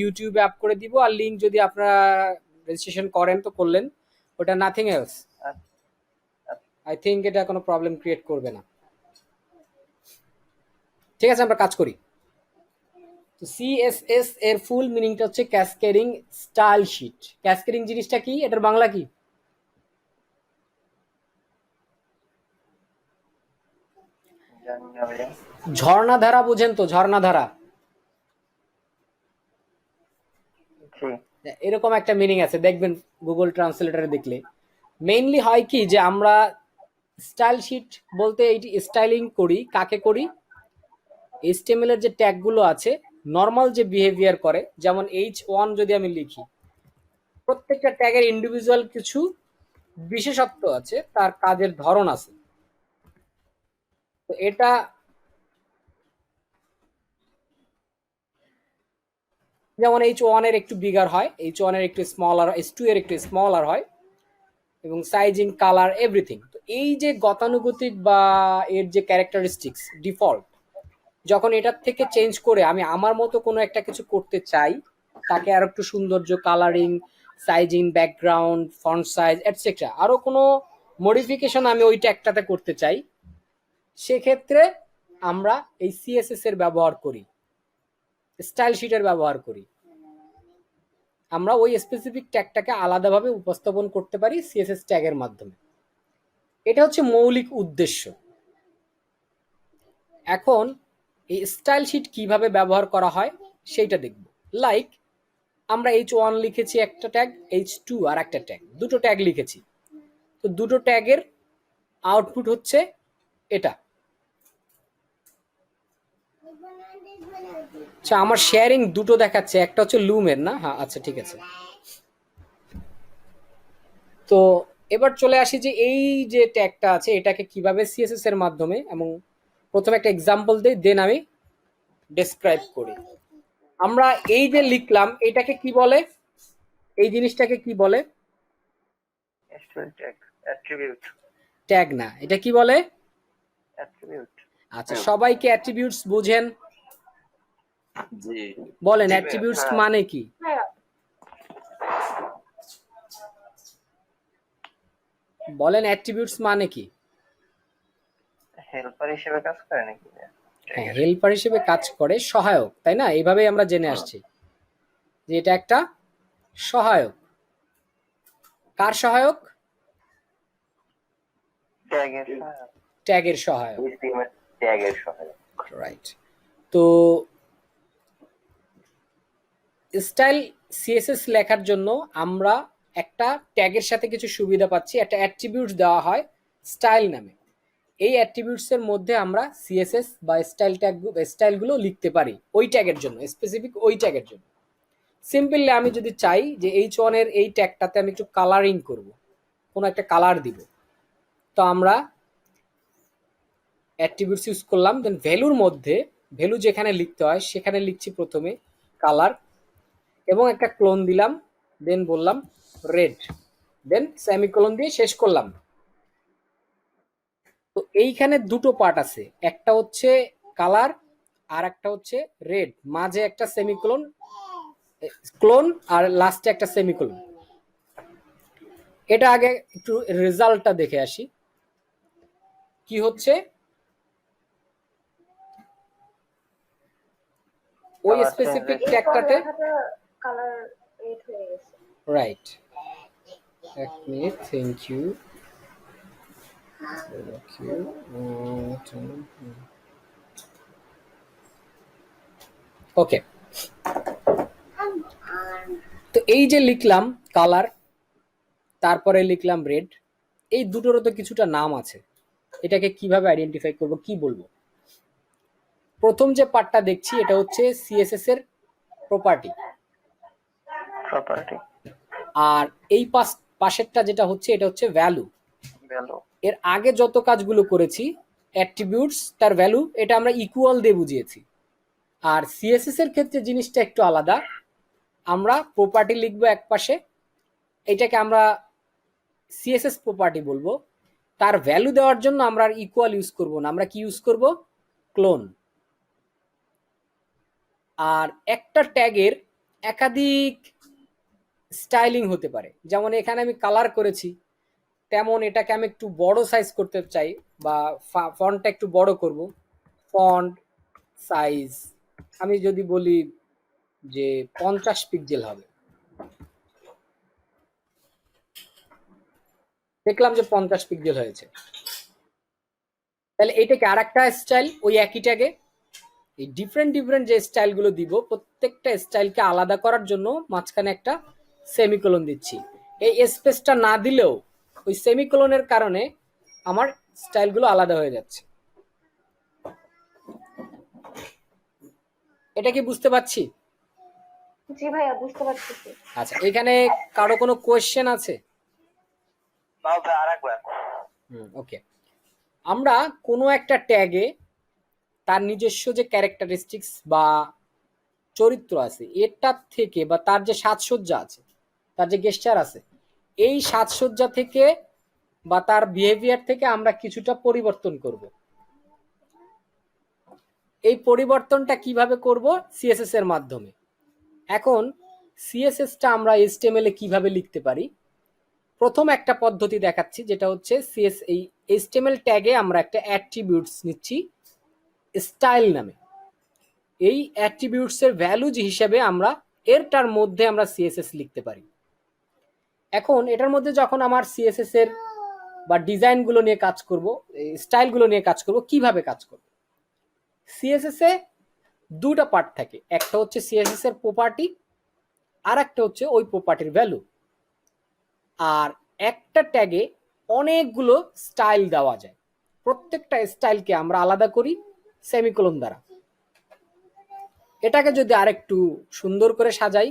ইউটিউবে আপ করে দিব, আর লিঙ্ক যদি আপনারা রেজিস্ট্রেশন করেন তো করলেন, ওটা নাথিং এলস। আই থিঙ্ক এটা কোনো প্রবলেম ক্রিয়েট করবে না। ঠিক আছে, আমরা কাজ করি। তো সিএসএস এর ফুল মিনিংটা হচ্ছে ক্যাসকেডিং স্টাইল শিট। ক্যাসকেডিং জিনিসটা কি, এটার বাংলা কি? ঝর্ণাধারা বোঝেন তো, ঝর্ণাধারা এরকম একটা মিনিং আছে, দেখবেন গুগল ট্রান্সলেটরে দেখলে। মেইনলি হয় কি যে আমরা স্টাইল শিট বলতে এইটি স্টাইলিং করি, কাকে করি? এইচটিএমএল এর যে ট্যাগগুলো আছে, নর্মাল যে বিহেভিয়ার করে, যেমন H1 যদি আমি লিখি, প্রত্যেকটা ট্যাগের ইন্ডিভিজুয়াল কিছু বিশেষত্ব আছে, তার কাজের ধরন আছে। তো এটা যেমন H1 এর একটু বিগার হয়, H1 এর একটু স্মলার, H2 এর একটু স্মলার হয়, এবং সাইজিং, কালার, এভরিথিং। তো এই যে গতানুগতিক বা এর যে ক্যারেক্টারিস্টিক্স ডিফল্ট, যখন এটার থেকে চেঞ্জ করে আমি আমার মতো কোনো একটা কিছু করতে চাই, তাকে আরো একটু সৌন্দর্য, colouring, sizing, background, font size etcetera, আরো কোনো মডিফিকেশন আমি ওই ট্যাগটাতে করতে চাই, সেক্ষেত্রে আমরা এই সিএসএস এর ব্যবহার করি, স্টাইল শিটের ব্যবহার করি। আমরা ওই স্পেসিফিক ট্যাগটাকে আলাদাভাবে উপস্থাপন করতে পারি সিএসএস ট্যাগের মাধ্যমে। এটা হচ্ছে মৌলিক উদ্দেশ্য। এখন এই স্টাইল শিট কিভাবে ব্যবহার করা হয় সেইটা দেখব। লাইক আমরা H1 লিখেছি একটা ট্যাগ, H2 আর একটা ট্যাগ, দুটো ট্যাগ লিখেছি। তো দুটো ট্যাগের আউটপুট হচ্ছে এটা। আচ্ছা, আমার শেয়ারিং দুটো দেখাচ্ছে, একটা হচ্ছে লুমের না? হ্যাঁ, আচ্ছা ঠিক আছে। তো এবার চলে আসি যে এই যে ট্যাগটা আছে এটাকে কিভাবে সিএসএস এর মাধ্যমে, এবং প্রথমে একটা এক্সাম্পল দিই, দেন আমি ডেসক্রাইব করি। আমরা এই যে লিখলাম এটাকে কি বলে, এই জিনিসটাকে কি বলে? ট্যাগ না, এটা কি বলে? আচ্ছা, সবাইকে অ্যাট্রিবিউটস বুঝেন? বলেন অ্যাট্রিবিউটস মানে কি? বলেন অ্যাট্রিবিউটস মানে কি? হেল্পার হিসেবে কাজ করে নাকি? হ্যাঁ, হেল্পার হিসেবে কাজ করে, সহায়ক, তাই না? এইভাবেই আমরা জেনে আসছি যে এটা একটা সহায়ক। কার সহায়ক? ট্যাগের সহায়ক। রাইট। তো স্টাইল সিএসএস লেখার জন্য আমরা একটা ট্যাগের সাথে কিছু সুবিধা পাচ্ছি, একটা অ্যাট্রিবিউটস দেওয়া হয় স্টাইল নামে। এই অ্যাট্রিবিউটস এর মধ্যে আমরা সিএসএস বা স্টাইলগুলো লিখতে পারি ওই ট্যাগের জন্য, স্পেসিফিক ওই ট্যাগের জন্য। সিম্পলি আমি যদি চাই যে H1 এর এই ট্যাগটাতে আমি একটু কালারিং করব, কোনো একটা কালার দিব, তো আমরা অ্যাট্রিবিউটস ইউজ করলাম, দেন ভ্যালুর মধ্যে ভ্যালু যেখানে লিখতে হয় সেখানে লিখছি প্রথমে কালার, এবং একটা ক্লোন দিলাম, দেন বললাম রেড, দেন সেমিকোলন দিয়ে শেষ করলাম। তো এইখানে দুটো পার্ট আছে, একটা হচ্ছে কালার আর একটা হচ্ছে রেড, মাঝে একটা সেমিকোলন, ক্লোন, আর লাস্টে একটা সেমিকোলন। এটা আগে একটু রেজাল্টটা দেখে আসি কি হচ্ছে। ওই স্পেসিফিক ট্যাগটাতে রাইট, এক মিনিট, থ্যাংক ইউ। ওকে, তো এই যে লিখলাম কালার, তারপরে লিখলাম রেড, এই দুটোরও তো কিছুটা নাম আছে, এটাকে কিভাবে আইডেন্টিফাই করব, কি বলবো? প্রথম যে পার্টটা দেখছি এটা হচ্ছে সিএসএস এর প্রপার্টি, আর এই পাশেরটা যেটা হচ্ছে এটা হচ্ছে ভ্যালু। এর আগে যত কাজগুলো করেছি অ্যাট্রিবিউটস, তার ভ্যালু, এটা আমরা ইকুয়াল দিয়ে বুঝিয়েছি। আর সিএসএস এর ক্ষেত্রে জিনিসটা একটু আলাদা, আমরা প্রপার্টি লিখবো এক পাশে, এটাকে আমরা সিএসএস প্রপার্টি বলবো। তার ভ্যালু দেওয়ার জন্য আমরা আর ইকুয়াল ইউজ করব না, আমরা কি ইউজ করব? ক্লোন। আর একটা ট্যাগের একাধিক স্টাইলিং হতে পারে। যেমন এখানে আমি কালার করেছি, তেমন এটাকে আমি একটু বড় সাইজ করতে চাই বা ফন্টটা একটু বড় করব। ফন্ট সাইজ আমি যদি বলি যে 50 পিক্সেল হবে, দেখলাম যে 50 পিক্সেল হয়েছে। তাহলে এটাকে আর একটা স্টাইল ওই একই ট্যাগে। এই ডিফারেন্ট ডিফারেন্ট যে স্টাইলগুলো দিব, প্রত্যেকটা স্টাইলকে আলাদা করার জন্য মাঝখানে একটা সেমিকোলন দিচ্ছি। এই স্পেসটা না দিলেও ওই সেমিকোলনের কারণে আমার স্টাইলগুলো আলাদা হয়ে যাচ্ছে। এটা কি বুঝতে পারছি? জি ভাইয়া, বুঝতে পারছি। আচ্ছা, এখানে কারো কোনো কোয়েশ্চেন আছে? ওকে, আমরা কোনো একটা ট্যাগে তার নিজস্ব যে ক্যারেক্টারিস্টিক্স বা চরিত্র আছে এটার থেকে, বা তার যে সাজসজ্জা আছে, তার যে গেস্টার আছে, এই সাজসজ্জা থেকে বা তার বিহেভিয়ার থেকে আমরা কিছুটা পরিবর্তন করব। এই পরিবর্তনটা কিভাবে করব? সিএসএস এর মাধ্যমে। এখন সিএসএসটা আমরা এইচটিএমএল এ কিভাবে লিখতে পারি? প্রথম একটা পদ্ধতি দেখাচ্ছি, যেটা হচ্ছে এই এইচটিএমএল ট্যাগে আমরা একটা অ্যাট্রিবিউটস নিচ্ছি স্টাইল নামে। এই অ্যাট্রিবিউটস এর ভ্যালুজ হিসেবে আমরা এরটার মধ্যে আমরা সিএসএস লিখতে পারি। এখন এটার মধ্যে যখন আমার সিএসএস এর বা ডিজাইনগুলো নিয়ে কাজ করব, স্টাইলগুলো নিয়ে কাজ করব, কিভাবে কাজ করব? সিএসএস এ দুটা পার্ট থাকে, একটা হচ্ছে সিএসএস এর প্রপার্টি, আর একটা হচ্ছে ওই প্রপার্টির ভ্যালু। আর একটা ট্যাগে অনেকগুলো স্টাইল দেওয়া যায়, প্রত্যেকটা স্টাইলকে আমরা আলাদা করি সেমিকোলন দ্বারা। এটাকে যদি আরেকটু সুন্দর করে সাজাই,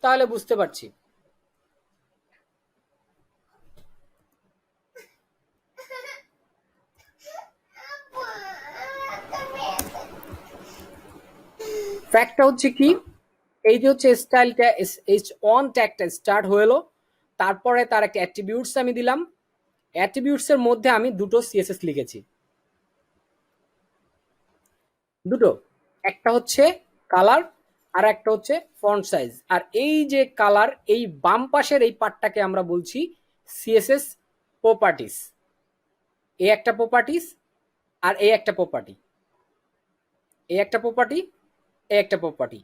তাহলে বুঝতে পারছি। ফ্যাক্টটা হচ্ছে কি, এই যে হচ্ছে স্টাইলটা H1 ট্যাগটা স্টার্ট হলো, তারপরে তার একটা অ্যাট্রিবিউটস আমি দিলাম। অ্যাট্রিবিউটস এর মধ্যে আমি দুটো সিএসএস লিখেছি, দুটো, একটা হচ্ছে কালার আর একটা হচ্ছে ফন্ট সাইজ। আর এই যে কালার, এই বাম পাশের এই পার্টটাকে আমরা বলছি সিএসএস প্রপার্টিস। এই একটা প্রপার্টিস আর এই একটা প্রপার্টি, এই একটা প্রপার্টি, এই একটা property.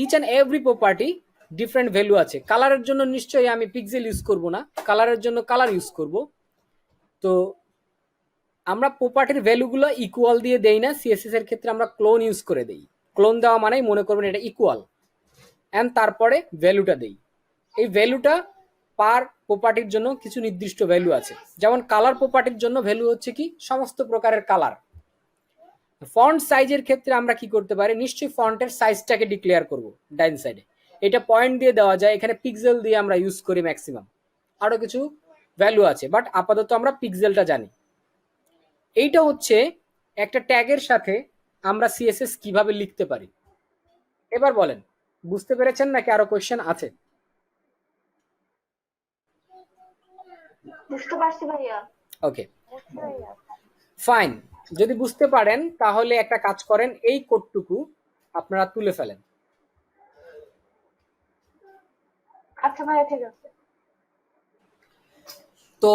Each and every property different value আছে। কালারের জন্য নিশ্চয়ই আমি পিক্সেল ইউজ করব না, কালারের জন্য কালার ইউজ করব। তো আমরা প্রপার্টির ভ্যালুগুলো ইকুয়াল দিয়ে দেই না, সিএসএস এর ক্ষেত্রে আমরা ক্লোন ইউজ করে দেই। ক্লোন দেওয়া মানেই মনে করবেন এটা ইকুয়াল, অ্যান্ড তারপরে ভ্যালুটা দেই। এই ভ্যালুটা পার প্রপার্টির জন্য কিছু নির্দিষ্ট ভ্যালু আছে। যেমন কালার প্রপার্টির জন্য ভ্যালু হচ্ছে কি সমস্ত প্রকারের কালার। ফন্ট সাইজের ক্ষেত্রে আমরা কি করতে পারি, নিশ্চয়ই ফন্টের সাইজটাকে ডিক্লেয়ার করব ডাইন সাইডে। এটা পয়েন্ট দিয়ে দেওয়া যায়, এখানে পিক্সেল দিয়ে আমরা ইউজ করি ম্যাক্সিমাম। আরো কিছু ভ্যালু আছে, বাট আপাতত আমরা পিক্সেলটা জানি। এইটা হচ্ছে একটা ট্যাগের সাথে আমরা সিএসএস কিভাবে লিখতে পারি। এবার বলেন বুঝতে পেরেছেন নাকি আরো কোয়েশ্চেন আছে? বুঝতে পারছি ভাইয়া। ওকে, ফাইন। যদি বুঝতে পারেন তাহলে একটা কাজ করেন, এই কোডটুকু আপনারা তুলে ফেলেন। আচ্ছা ভাইয়া, ঠিক আছে। তো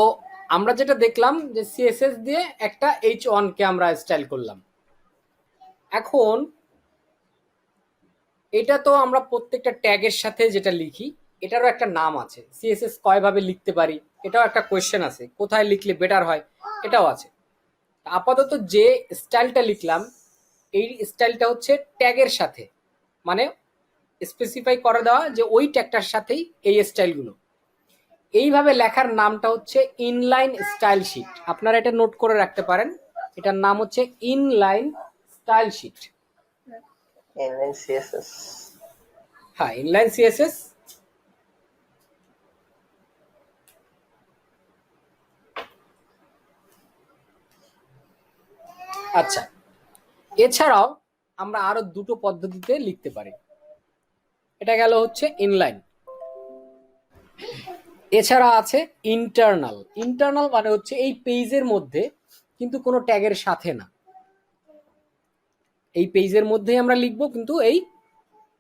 আমরা যেটা দেখলাম যে সিএসএস দিয়ে একটা H1 কে আমরা স্টাইল করলাম। এখন এটা তো আমরা প্রত্যেকটা ট্যাগের সাথে যেটা লিখি এটারও একটা নাম আছে। সিএসএস কয়ভাবে লিখতে পারি এটাও একটা কোয়েশ্চেন আছে, কোথায় লিখলে বেটার হয় এটাও আছে। আপাতত যে স্টাইলটা লিখলাম এই স্টাইলটা হচ্ছে ট্যাগের সাথে, মানে স্পেসিফাই করে দেওয়া যে ওই ট্যাগটার সাথেই এই স্টাইলগুলো। এইভাবে লেখার নামটা হচ্ছে ইনলাইন স্টাইল শিট। আপনারা এটা নোট করে রাখতে পারেন, এটার নাম হচ্ছে inline style sheet. Inline CSS, হ্যাঁ, ইনলাইন সিএসএস। আচ্ছা, এছাড়াও আমরা আরো দুটো পদ্ধতিতে লিখতে পারি। এটা গেল হচ্ছে ইনলাইন। এছাড়া আছে ইন্টারনাল। ইন্টারনাল মানে হচ্ছে এই পেজের মধ্যে কিন্তু কোনো ট্যাগের সাথে না। এই পেজের মধ্যেই আমরা লিখব, কিন্তু এই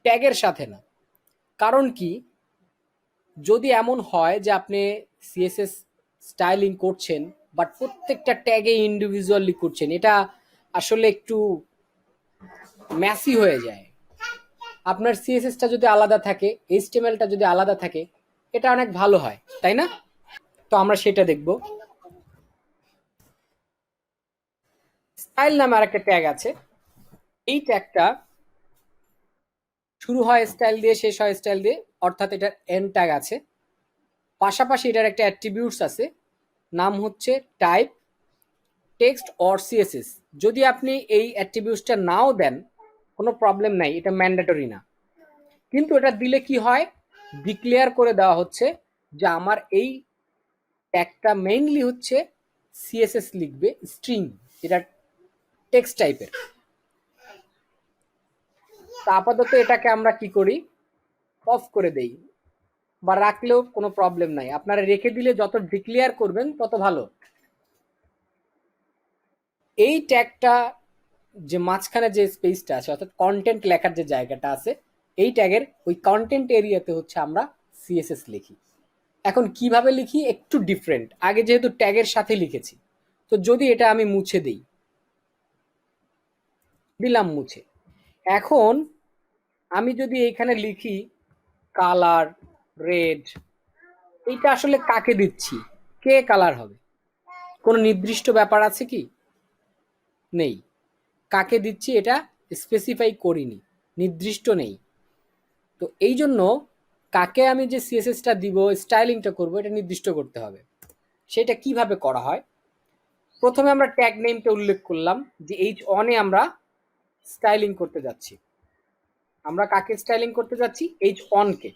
ট্যাগের সাথে না। কারণ কি, যদি এমন হয় যে আপনি সিএসএস স্টাইলিং করছেন বাট প্রত্যেকটা ট্যাগে ইন্ডিভিজুয়ালি করছেন, এটা আসলে একটু ম্যাসি হয়ে যায়। আপনার সিএসএসটা যদি আলাদা থাকে, এইচটিএমএলটা যদি আলাদা থাকে, এটা অনেক ভালো হয়, তাই না? তো আমরা সেটা দেখব। স্টাইল নামে আরেকটা ট্যাগ আছে। এই ট্যাগটা শুরু হয় স্টাইল দিয়ে, শেষ হয় স্টাইল দিয়ে, অর্থাৎ এটার এন্ড ট্যাগ আছে। পাশাপাশি এটার একটা অ্যাট্রিবিউটস আছে, নাম হচ্ছে টাইপ টেক্সট অর সিএসএস। যদি আপনি এই অ্যাট্রিবিউটসটা নাও দেন কোনো প্রবলেম নাই, এটা ম্যান্ডেটরি না। কিন্তু এটা দিলে কি হয়, ডিক্লেয়ার করে দেওয়া হচ্ছে যে আমার এই ট্যাগটা মেইনলি হচ্ছে সিএসএস লিখবে, স্ট্রিং, এটা টেক্সট টাইপের। তা আপাতত এটাকে আমরা কি করি, অফ করে দেই, বা রাখলেও কোনো প্রবলেম নাই। আপনারা রেখে দিলে যত ডিক্লেয়ার করবেন তত ভালো। এই ট্যাগটা যে মাঝখানে যে স্পেসটা আছে, অর্থাৎ কন্টেন্ট লেখার যে জায়গাটা আছে, এই ট্যাগের ওই কন্টেন্ট এরিয়াতে হচ্ছে আমরা সিএসএস লিখি। এখন কিভাবে লিখি একটু ডিফারেন্ট। আগে যেহেতু ট্যাগের সাথে লিখেছি, তো যদি এটা আমি মুছে দিই, দিলাম মুছে, এখন আমি যদি এইখানে লিখি কালার রেড, এইটা আসলে কাকে দিচ্ছি, কে কালার হবে, কোনো নির্দিষ্ট ব্যাপার আছে কি? নেই। কাকে দিচ্ছি এটা স্পেসিফাই করিনি, নির্দিষ্ট নেই। তো এই জন্য কাকে আমি যে সিএসএসটা দিব, স্টাইলিংটা করব, এটা নির্দিষ্ট করতে হবে। সেটা কিভাবে করা হয়, প্রথমে আমরা ট্যাগ নেমটা উল্লেখ করলাম যে H1 এ আমরা স্টাইলিং করতে যাচ্ছি। আমরা কাকে স্টাইলিং করতে যাচ্ছি? H1 কে।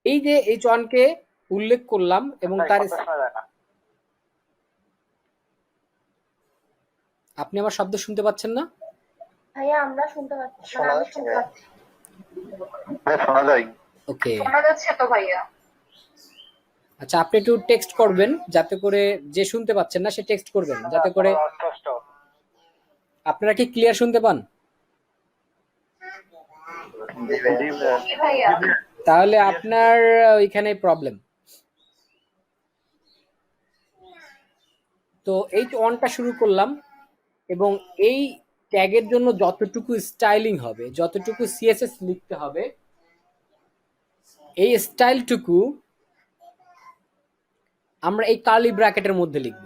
এই যে H1 কে উল্লেখ করলাম এবং তার, আপনি আমার শব্দ শুনতে পাচ্ছেন না? ভাইয়া আমরা শুনতে পাচ্ছি, মানে আমি শুনতে পাচ্ছি। শোনা যায়। ওকে, শোনা যাচ্ছে তো ভাইয়া? আচ্ছা, আপনি একটু টেক্সট করবেন, যাতে করে যে শুনতে পাচ্ছেন না সে টেক্সট করবেন, যাতে করে আপনারা কি ক্লিয়ার শুনতে পান। জি ভাইয়া। তাহলে আপনার ওইখানে প্রবলেম। তো H1টা শুরু করলাম এবং এই ট্যাগের জন্য যতটুকু স্টাইলিং হবে, যতটুকু সিএসএস লিখতে হবে, এই স্টাইলটুকু আমরা এই কার্লি ব্র্যাকেটের মধ্যে লিখব।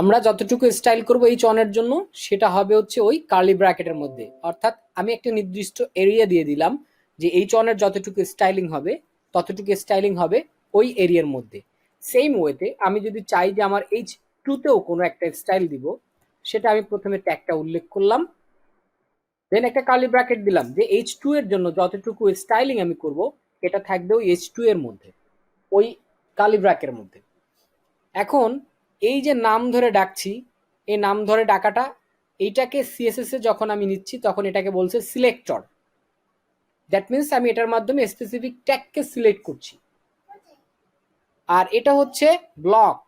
আমরা যতটুকু স্টাইল করব H1 এর জন্য, সেটা হবে হচ্ছে ওই কার্লি ব্র্যাকেটের মধ্যে। অর্থাৎ আমি একটা নির্দিষ্ট এরিয়া দিয়ে দিলাম যে H1 এর যতটুকু স্টাইলিং হবে ততটুকু স্টাইলিং হবে ওই এরিয়ার মধ্যে। সেম ওয়েতে আমি যদি চাই যে আমার H2তেও কোনো একটা স্টাইল দিব, সেটা আমি প্রথমে ট্যাগটা উল্লেখ করলাম, দেন একটা কার্লি ব্র্যাকেট দিলাম যে H2 এর জন্য যতটুকু স্টাইলিং আমি করব, এটা থাকবে ওই H2 এর মধ্যে, ওই কার্লি ব্র্যাকেটের মধ্যে। এখন এই যে নাম ধরে ডাকছি, এই নাম ধরে ডাকাটা, এইটাকে সিএসএস এ যখন আমি নিচ্ছি তখন এটাকে বলছে সিলেক্টর। দ্যাট মিনস আমি এটার মাধ্যমে স্পেসিফিক ট্যাগকে সিলেক্ট করছি। আর এটা হচ্ছে ব্লক,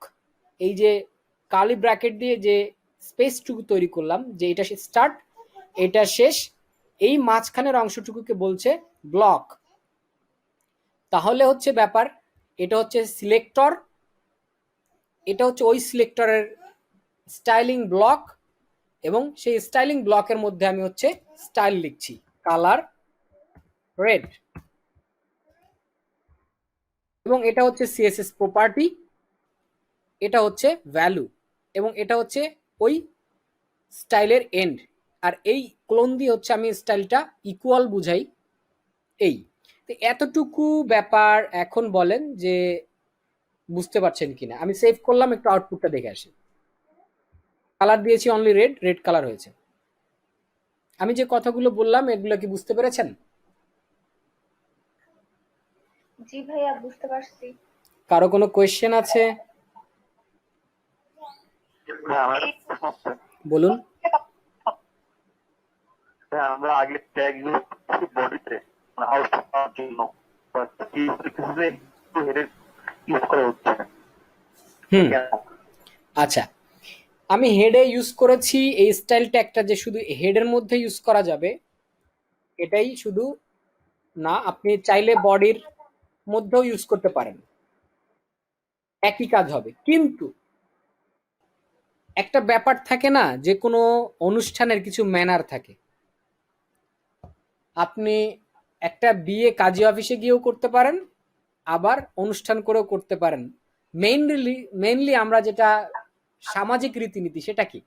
এই যে কার্লি ব্র্যাকেট দিয়ে যে স্পেসটুকু তৈরি করলাম, যে এটা স্টার্ট এটা শেষ, এই মাঝখানের অংশটুকুকে বলছে ব্লক। তাহলে হচ্ছে ব্যাপার, এটা হচ্ছে সিলেক্টর, এটা হচ্ছে ওই সিলেক্টরের স্টাইলিং ব্লক, এবং সেই স্টাইলিং ব্লকের মধ্যে আমি হচ্ছে স্টাইল লিখছি, কালার রেড, এবং এটা হচ্ছে সিএসএস প্রপার্টি, এটা হচ্ছে ভ্যালু, এবং এটা হচ্ছে ওই স্টাইলের এন্ড। আর এই ক্লোন দিয়ে হচ্ছে আমি স্টাইলটা ইকুয়াল বুঝাই। এই তো এতটুকু ব্যাপার। এখন বলেন যে বুঝতে পারছেন কিনা। আমি সেভ করলাম, একটু আউটপুটটা দেখে আসি। কালার দিয়েছি অনলি রেড, রেড কালার হয়েছে। আমি যে কথাগুলো বললাম এগুলো কি বুঝতে পেরেছেন? জি ভাইয়া বুঝতে পারছি। কারো কোনো কোয়েশ্চেন আছে? বলুন। আমরা আগে ট্যাগ ইউজ করছি বডিতে, মানে আউটপুট পাওয়ার জন্য, বাট কি কিছুতে হেডে ইউজ করা হচ্ছে। হুম কেন? আচ্ছা, আমি হেডে ইউজ করেছি এই স্টাইল ট্যাগটা যে শুধু হেডের মধ্যে ইউজ করা যাবে এটাই শুধু না, আপনি চাইলে বডির মধ্যেও ইউজ করতে পারেন, একই কাজ হবে। কিন্তু একটা ব্যাপার থাকে না, যে কোনো অনুষ্ঠানের কিছু ম্যানার থাকে। আপনি একটা বিয়ে কাজী অফিসে গিয়েও করতে পারেন, আবার অনুষ্ঠান করেও করতে পারেন। মেইনলি আমরা যেটা সামাজিক রীতিনীতি সেটা কি,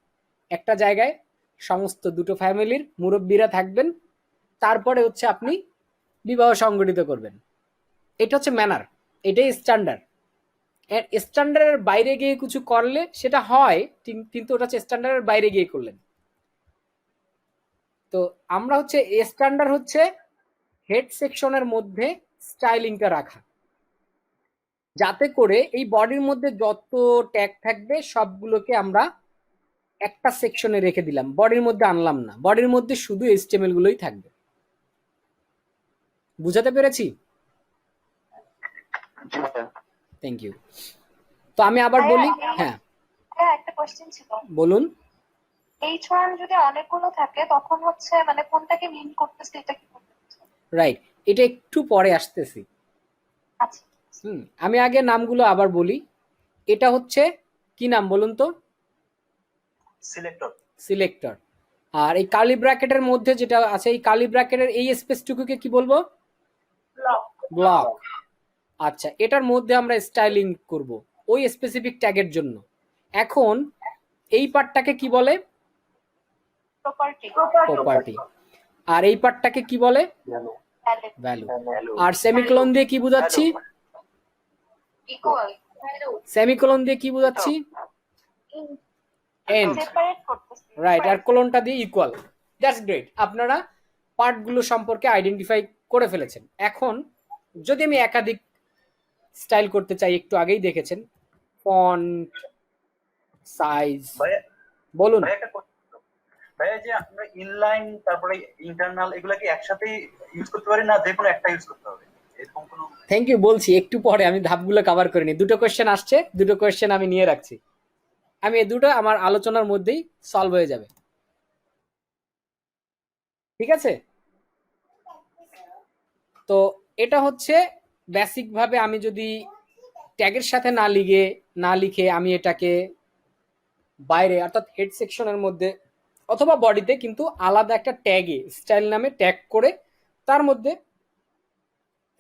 একটা জায়গায় সমস্ত দুটো ফ্যামিলির মুরব্বীরা থাকবেন, তারপরে হচ্ছে আপনি বিবাহ সংগঠিত করবেন। এটা হচ্ছে ম্যানার, এটাই স্ট্যান্ডার্ড। স্ট্যান্ডার্ডের বাইরে গিয়ে কিছু করলে সেটা হয়, কিন্তু ওটা হচ্ছে স্ট্যান্ডার্ডের বাইরে গিয়ে করলেন। তো আমরা হচ্ছে স্ট্যান্ডার্ড হচ্ছে হেড সেকশনের মধ্যে স্টাইলিংটা রাখা, যাতে করে এই বডির মধ্যে যত ট্যাগ থাকবে সবগুলোকে আমরা একটা সেকশনে রেখে দিলাম, বডির মধ্যে আনলাম না, বডির মধ্যে শুধু এইচটিএমএল গুলোই থাকবে। বুঝাতে পেরেছি? জি ভাইয়া। Thank you. তো আমি আবার বলি, হ্যাঁ হ্যাঁ, একটা কোশ্চেন ছিল। বলুন। H1 যদি অনেকগুলো থাকে তখন হচ্ছে মানে কোনটাকে মিন করতেছে এটা কি করতেছে? রাইট, এটা একটু পরে আসতেছি। আচ্ছা, আমি আগে নামগুলো আবার বলি। এটা হচ্ছে কি নাম বলুন তো? সিলেক্টর। সিলেক্টর। আর এই কার্লি ব্র্যাকেটের মধ্যে যেটা আছে, এই কার্লি ব্র্যাকেটের এই স্পেসটুকুকে কি বলবো? ব্লক। ব্লক। আচ্ছা, এটার মধ্যে আমরা স্টাইলিং করব ওই স্পেসিফিক ট্যাগের জন্য। এখন এই পার্টটাকে কি বলে? প্রপার্টি। প্রপার্টি। আর এই পার্টটাকে কি বলে? ভ্যালু। আর সেমিকোলন দিয়ে কি বোঝাচ্ছি? ইকুয়াল। সেমিকোলন দিয়ে কি বোঝাচ্ছি? এন্ড। সেপারেট করতেছে। রাইট, আর কোলনটা দিয়ে ইকুয়াল। দ্যাটস গ্রেট, আপনারা পার্টগুলো সম্পর্কে আইডেন্টিফাই করে ফেলেছেন। এখন যদি আমি একাধিক স্টাইল করতে চাই, একটু আগেই দেখেছেন ফন্ট সাইজ। ভাইয়া বলুন। ভাইয়া একটা কথা ছিল। ভাইয়া যে আমরা ইনলাইন তারপরে ইন্টারনাল এগুলা কি একসাথে ইউজ করতে পারি না যে কোনো একটা ইউজ করতে হবে এরকম কোনো? থ্যাংক ইউ, বলছি একটু পরে, আমি ধাপগুলো কভার করে নিই। দুটো কোয়েশ্চেন আসছে, দুটো কোয়েশ্চেন আমি নিয়ে রাখছি, আমি এই দুটো আমার আলোচনার মধ্যেই সলভ হয়ে যাবে, ঠিক আছে? তো এটা হচ্ছে বেসিক ভাবে, আমি যদি ট্যাগের সাথে না লিখে আমি এটাকে বাইরে অর্থাৎ হেড সেকশনের মধ্যে অথবা বডিতে কিন্তু আলাদা একটা ট্যাগে স্টাইল নামে ট্যাগ করে তার মধ্যে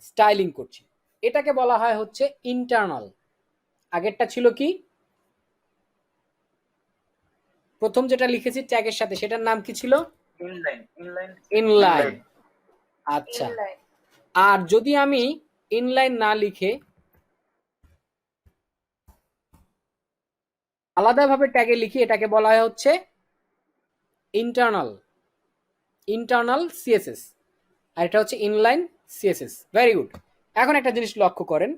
স্টাইলিং করছি, এটাকে বলা হয় হচ্ছে ইন্টারনাল। আগেরটা ছিল কি? প্রথম যেটা লিখেছি ট্যাগের সাথে সেটার নাম কি ছিল? ইনলাইন। Inline inline. আচ্ছা, ইনলাইন। আর যদি আমি ইনলাইন না লিখে আলাদাভাবে ট্যাগে লিখি, এটাকে বলা হয় হচ্ছে ইন্টারনাল। ইন্টারনাল সিএসএস, আর এটা হচ্ছে ইনলাইন সিএসএস। Very good. এখন একটা জিনিস লক্ষ্য করেন,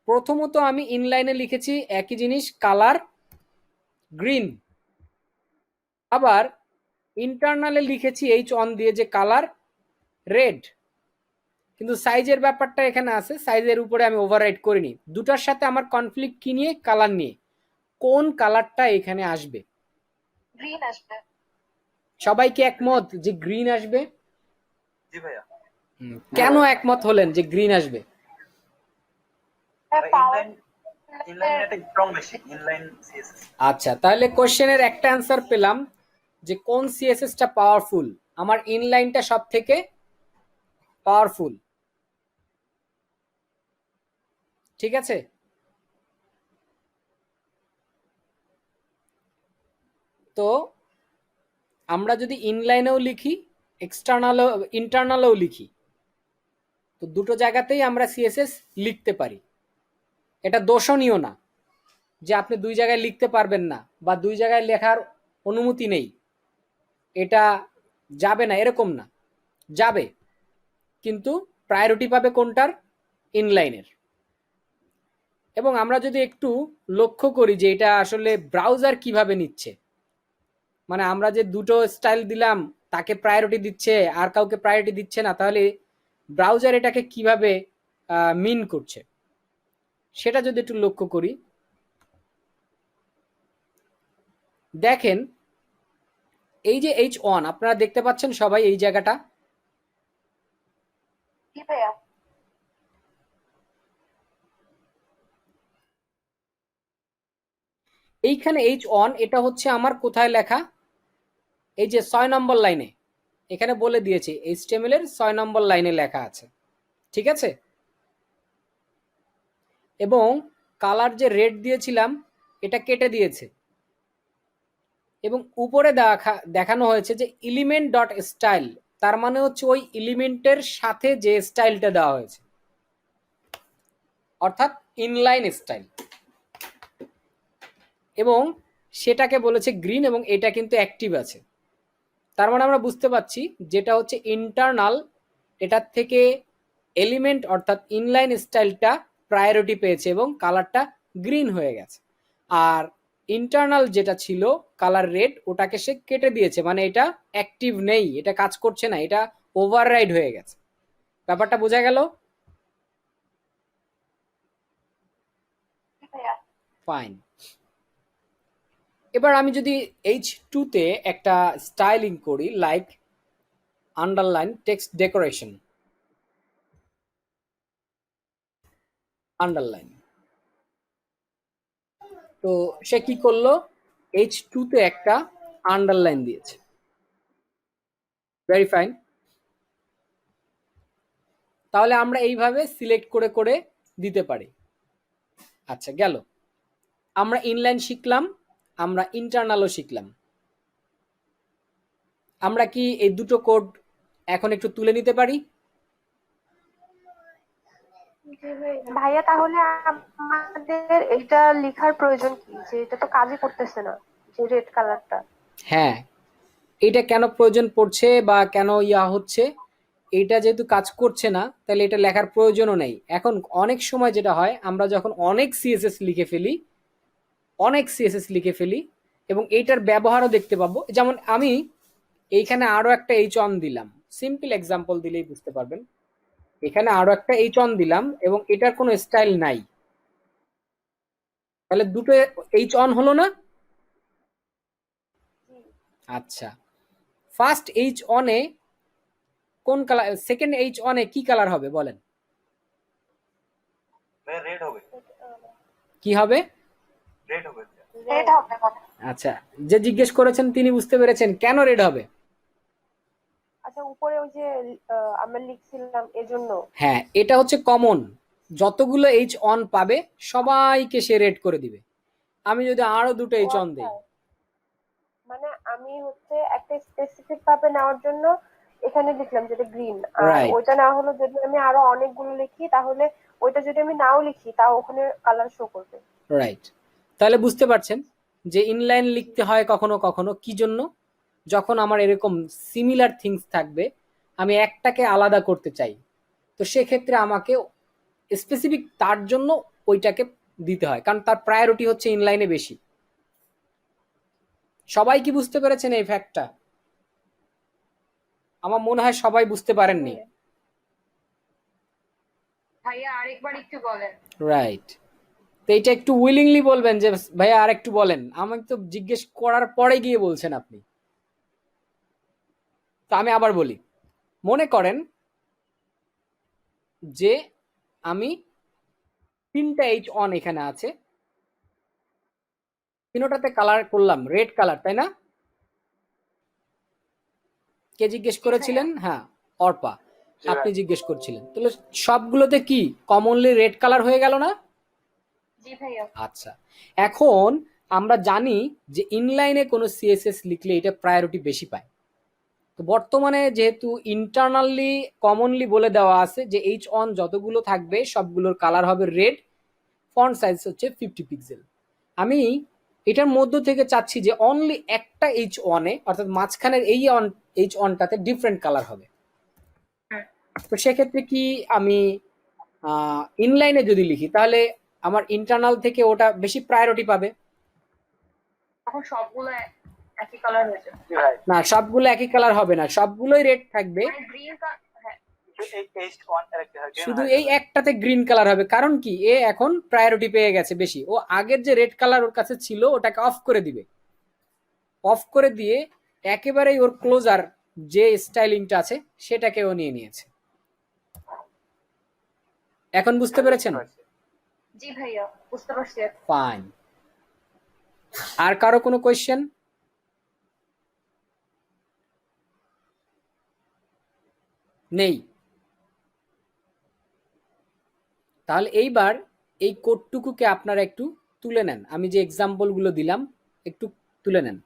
প্রথমত আমি ইনলাইনে লিখেছি একই জিনিস কালার গ্রিন, আবার ইন্টারনালে লিখেছি H1 দিয়ে যে কালার রেড, কিন্তু সাইজের ব্যাপারটা এখানে আছে, সাইজের উপরে আমি ওভাররাইড করিনি। দুটার সাথে আমার কনফ্লিক্ট কি নিয়ে? কালার নিয়ে। কোন কালারটা এখানে আসবে? গ্রিন আসবে। সবাই কি একমত যে গ্রিন আসবে? জি ভাইয়া। কেন একমত হলেন যে গ্রিন আসবে? হ্যাঁ, পাওয়ার। ইনলাইন একটা স্ট্রং বেশি ইনলাইন সিএসএস। আচ্ছা, তাহলে কোশ্চেনের একটা অ্যান্সার পেলাম যে কোন সিএসএসটা পাওয়ারফুল। আমার ইনলাইনটা সব থেকে পাওয়ারফুল, ঠিক আছে? তো আমরা যদি ইনলাইনেও লিখি, ইন্টারনালেও লিখি, তো দুটো জায়গাতেই আমরা সিএসএস লিখতে পারি। এটা দোষণীয় না যে আপনি দুই জায়গায় লিখতে পারবেন না বা দুই জায়গায় লেখার অনুমতি নেই, এটা যাবে না এরকম না, যাবে, কিন্তু প্রায়োরিটি পাবে কোনটার? ইনলাইনের। এবং আমরা যদি একটু লক্ষ্য করি যে এটা আসলে ব্রাউজার কিভাবে নিচ্ছে, মানে আমরা যে দুটো স্টাইল দিলাম তাকে প্রায়োরিটি দিচ্ছে আর কাউকে প্রায়োরিটি দিচ্ছে না, তাহলে ব্রাউজার এটাকে কিভাবে মিন করছে সেটা যদি একটু লক্ষ্য করি, দেখেন এই যে H1 আপনারা দেখতে পাচ্ছেন সবাই এই জায়গাটা, জি ভাইয়া। এইখানে H1 এটা হচ্ছে আমার কোথায় লেখা, এই যে 6 নম্বর লাইনে এখানে বলে দিয়েছে HTML এর 6 নম্বর লাইনে লেখা আছে, ঠিক আছে। এবং কালার যে রেড দিয়েছিলাম এটা কেটে দিয়েছে, এবং উপরে দেখানো হয়েছে যে এলিমেন্ট ডট স্টাইল, তার মানে হচ্ছে ওই এলিমেন্টের সাথে যে স্টাইলটা দেওয়া হয়েছে, অর্থাৎ ইনলাইন স্টাইল, এবং সেটাকে বলেছে গ্রিন, এবং এটা কিন্তু অ্যাক্টিভ আছে। তার মানে আমরা বুঝতে পারছি যেটা হচ্ছে ইন্টারনাল, এটার থেকে এলিমেন্ট অর্থাৎ ইনলাইন স্টাইলটা প্রায়োরিটি পেয়েছে এবং কালারটা গ্রিন হয়ে গেছে। আর ইন্টারনাল যেটা ছিল কালার রেড, ওটাকে সে কেটে দিয়েছে, মানে এটা অ্যাক্টিভ নেই, এটা কাজ করছে না, এটা ওভাররাইড হয়ে গেছে। ব্যাপারটা বোঝা গেল? জি ভাইয়া। ফাইন। এবার আমি যদি H2 তে একটা স্টাইলিং করি, like underline text decoration, underline, তো সে কি করলো, H2 তে একটা আন্ডারলাইন দিয়েছে। Very fine. তাহলে আমরা এইভাবে সিলেক্ট করে করে দিতে পারি। আচ্ছা, গেল। আমরা ইনলাইন শিখলাম, আমরা ইন্টারনালও শিখলাম। আমরা কি এই দুটো কোড এখন একটু তুলে নিতে পারি? ভাইয়া তাহলে আমাদের এটা লেখার প্রয়োজন কি, যে এটা তো কাজই করতেছে না, যে রেড কালারটা? হ্যাঁ, এটা কেন প্রয়োজন পড়ছে বা কেন হচ্ছে, এটা যেহেতু কাজ করছে না তাহলে এটা লেখার প্রয়োজনও নেই। এখন অনেক সময় যেটা হয়, আমরা যখন অনেক সিএসএস লিখে ফেলি এবং এইটার ব্যবহারও দেখতে পাবো, যেমন আমি এইখানে আরো একটা H1 দিলাম, সিম্পল এক্সাম্পল দিলেই বুঝতে পারবেন। এখানে আরো একটা H1 দিলাম এবং এটার কোনো স্টাইল নাই, তাহলে দুটো H1 হলো না? আচ্ছা, ফার্স্ট H1 এ কোন কালার, সেকেন্ড H1 এ কি কালার হবে বলেন? রেড হবে। কি হবে? রেড হবে। রেড হবে মনে হয়। আচ্ছা, যে জিজ্ঞেস করেছেন তিনি বুঝতে পেরেছেন কেন রেড হবে? আচ্ছা, উপরে ওই যে আমরা লিখছিলাম এজন্য। হ্যাঁ, এটা হচ্ছে কমন, যতগুলো H1 পাবে সবাইকে সে রেড করে দিবে। আমি যদি আরো দুটো H1 দেই, মানে আমি হচ্ছে একটা স্পেসিফিক ভাবে নেওয়ার জন্য এখানে লিখলাম যেটা গ্রিন, আর Right. ওইটা না হলো যদি আমি আরো অনেকগুলো লিখি তাহলে ওইটা যদি আমি নাও লিখি তাও ওখানে কালার শো করবে। রাইট। তাহলে বুঝতে পারছেন যে ইনলাইন লিখতে হয় কখনো কখনো কি জন্য, যখন আমার এরকম সিমিলার থিংস থাকবে, আমি একটাকে আলাদা করতে চাই, তো সেক্ষেত্রে আমাকে স্পেসিফিক তার জন্য ওইটাকে দিতে হয়, কারণ তার প্রায়োরিটি হচ্ছে ইনলাইনে বেশি। সবাই কি বুঝতে পেরেছেন এই ফ্যাক্টটা? আমার মনে হয় সবাই বুঝতে পারেননি। ভাইয়া আরেকবার একটু বলেন। রাইট। তো এটা একটু উইলিংলি বলবেন যে ভাইয়া আর একটু বলেন, আমাকে তো জিজ্ঞেস করার পরে গিয়ে বলছেন আপনি। তো আমি আবার বলি, মনে করেন যে আমি তিনটা H1 এখানে আছে, তিনটাতে কালার করলাম রেড কালার, তাই না? কে জিজ্ঞেস করেছিলেন? হ্যাঁ, অর্পা, আপনি জিজ্ঞেস করছিলেন। তাহলে সবগুলোতে কি কমনলি রেড কালার হয়ে গেল না? জি ভাইয়া। আচ্ছা, এখন আমরা জানি যে ইনলাইনে কোনো সিএসএস লিখলে এটা প্রায়োরিটি বেশি পায়। তো বর্তমানে যেহেতু ইন্টারনালি কমনলি বলে দেওয়া আছে যে H1 যতগুলো থাকবে সবগুলোর কালার হবে রেড, ফন্ট সাইজ হচ্ছে 50 পিক্সেল। আমি এটার মধ্য থেকে চাচ্ছি যে অনলি একটা H1 এ, অর্থাৎ মাঝখানের এই H1টাতে ডিফারেন্ট কালার হবে। তো সেক্ষেত্রে কি আমি ইনলাইনে যদি লিখি তাহলে আমার ইন্টারনাল থেকে ওটা বেশি প্রায়োরিটি পাবে? তখন সবগুলো একই কালার হয়ে যাবে। না, সবগুলো একই কালার হবে না, সবগুলোই রেড থাকবে, মানে গ্রিন হ্যাঁ। শুধু এই একটাতে গ্রিন কালার হবে। কারণ কি, এ এখন প্রায়োরিটি পেয়ে গেছে বেশি, ও আগের যে রেড কালার ওর কাছে ছিল ওটাকে অফ করে দিবে। অফ করে দিয়ে একেবারেই ওর ক্লোজার যে স্টাইলিংটা আছে সেটাকে ও নিয়ে নিয়েছে। এখন বুঝতে পেরেছেন? জি ভাইয়া, বুঝতে পারছি। ফাইন। আর কারো কোনো কোয়েশ্চেন? নেই? তাহলে এইবার এই কোডটুকুকে আপনারা একটু তুলে নেন। আমি যে এক্সাম্পলগুলো দিলাম একটু তুলে নেন।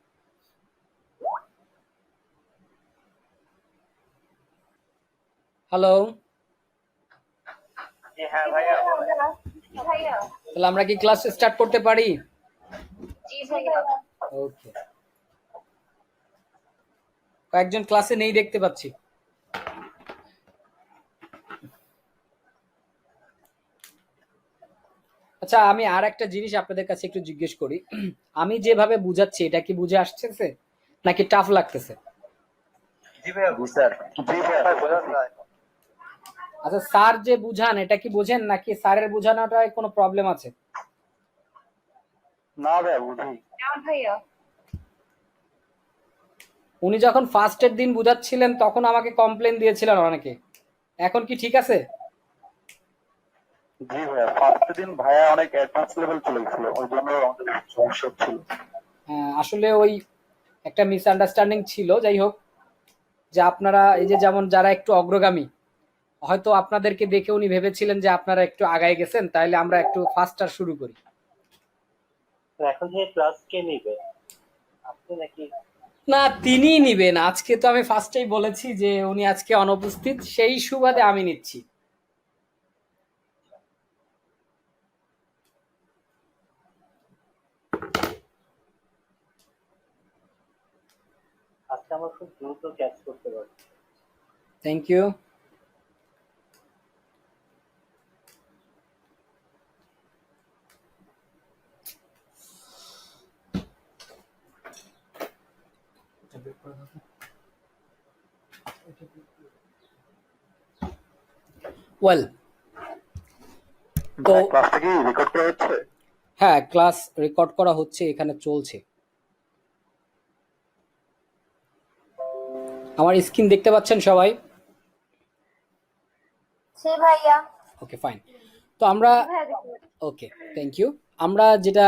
হ্যালো, হ্যাঁ ভাইয়া। জি ভাইয়া। তাহলে আমরা কি ক্লাস স্টার্ট করতে পারি? জি ভাইয়া। ওকে। কয়েকজন ক্লাসে নেই দেখতে পাচ্ছি। আচ্ছা, আমি আর একটা জিনিস আপনাদের কাছে একটু জিজ্ঞেস করি। আমি যেভাবে বুঝাচ্ছি এটা কি বুঝে আসছে নাকি টাফ লাগতেছে? জি ভাইয়া। জি স্যার, জি স্যার, বোঝা যায়। আচ্ছা, স্যার যে বুঝান এটা কি বোঝেন নাকি স্যারের বোঝানোটায় কোনো প্রবলেম আছে? না ভাইয়া, বুঝি। না ভাইয়া। উনি যখন ফার্স্টের দিন বুঝাচ্ছিলেন তখন আমাকে কমপ্লেন দিয়েছিলেন অনেকে। এখন কি ঠিক আছে? জি ভাইয়া, ফার্স্ট দিন ভাইয়া অনেক অ্যাডভান্স লেভেল চলে গেছিল, ওই জন্য আমাদের সমস্যা ছিল। আসলে ওই একটা মিসআন্ডারস্ট্যান্ডিং ছিল। যাই হোক, যে আপনারা এই যে যেমন যারা একটু অগ্রগামী, হয়তো আপনাদেরকে দেখে উনি ভেবেছিলেন যে আপনারা একটু আগায় গেছেন, তাইলে আমরা একটু ফাস্টার শুরু করি। এখন থেকে ক্লাস কে নিবে, আপনি নাকি? না, তিনিই নিবেন। আজকে তো আমি ফার্স্টেই বলেছি যে উনি আজকে অনুপস্থিত, সেই সুবাদে আমি নিচ্ছি। আজকে আমরা খুব দ্রুত ক্যাচ করতে পারছি। Thank you. ওয়েল, তো ক্লাসটা কি রেকর্ড করা হচ্ছে? হ্যাঁ, ক্লাস রেকর্ড করা হচ্ছে, এখানে চলছে। আমার স্ক্রিন দেখতে পাচ্ছেন সবাই? জি ভাইয়া। ওকে, ফাইন। তো আমরা ওকে, থ্যাংক ইউ। আমরা যেটা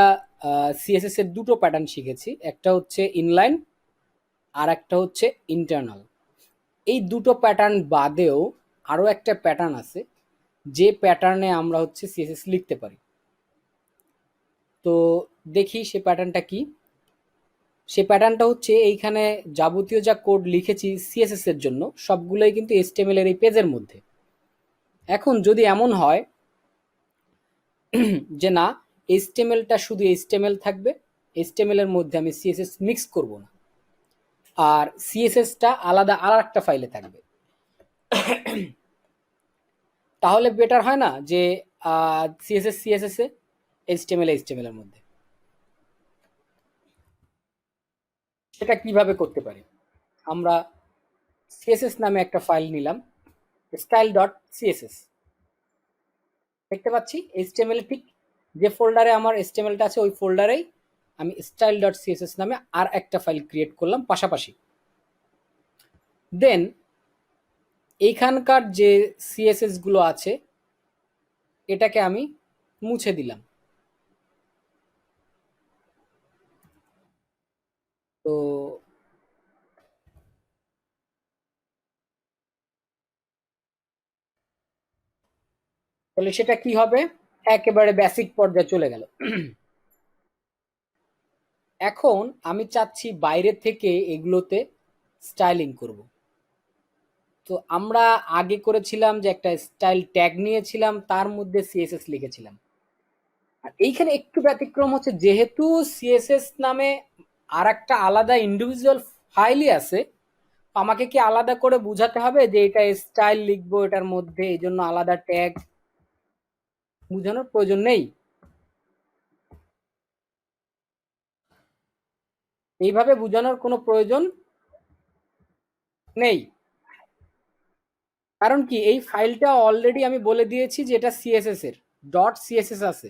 সিএসএস এর দুটো প্যাটার্ন শিখেছি, একটা হচ্ছে ইনলাইন আর একটা হচ্ছে ইন্টারনাল। এই দুটো প্যাটার্ন বাদেও আরও একটা প্যাটার্ন আছে যে প্যাটার্নে আমরা হচ্ছে সিএসএস লিখতে পারি। তো দেখি সে প্যাটার্নটা কি। সে প্যাটার্নটা হচ্ছে এইখানে যাবতীয় যা কোড লিখেছি সিএসএস এর জন্য সবগুলোই কিন্তু এইচটিএমএল এর এই পেজের মধ্যে। এখন যদি এমন হয় যে না, এইচটিএমএলটা শুধু এইচটিএমএল থাকবে, এইচটিএমএল এর মধ্যে আমি সিএসএস মিক্স করব না, আর সিএসএসটা আলাদা আর একটা ফাইলে থাকবে, তাহলে বেটার হয় না যে সিএসএস সিএসএস এ, এইচটিএমএল এইচটিএমএল এর মধ্যে? সেটা কিভাবে করতে পারি? আমরা সিএসএস নামে একটা ফাইল নিলাম, স্টাইল ডট সিএসএস। দেখতে পাচ্ছি এইচটিএমএল ঠিক যে ফোল্ডারে আমার এইচটিএমএলটা আছে ওই ফোল্ডারেই আমি স্টাইল ডট সিএসএস নামে আর একটা ফাইল ক্রিয়েট করলাম পাশাপাশি। দেন এইখানকার যে সিএসএস গুলো আছে এটাকে আমি মুছে দিলাম। তো তাহলে সেটা কি হবে? একেবারে বেসিক পর্যায়ে চলে গেল। এখন আমি চাচ্ছি বাইরে থেকে এগুলোতে স্টাইলিং করব। তো আমরা আগে করেছিলাম যে একটা স্টাইল ট্যাগ নিয়েছিলাম, তার মধ্যে সিএসএস লিখেছিলাম। আর এইখানে একটু ব্যতিক্রম হচ্ছে, যেহেতু সিএসএস নামে আর একটা আলাদা ইন্ডিভিজুয়াল ফাইলই আছে, আমাকে কি আলাদা করে বুঝাতে হবে যে এটা স্টাইল লিখবো এটার মধ্যে, এই জন্য আলাদা ট্যাগ বুঝানোর প্রয়োজন নেই। এইভাবে বুঝানোর কোনো প্রয়োজন নেই। কারণ কি, এই ফাইলটা অলরেডি আমি বলে দিয়েছি যে এটা সিএসএস এর ডট সিএসএস আছে।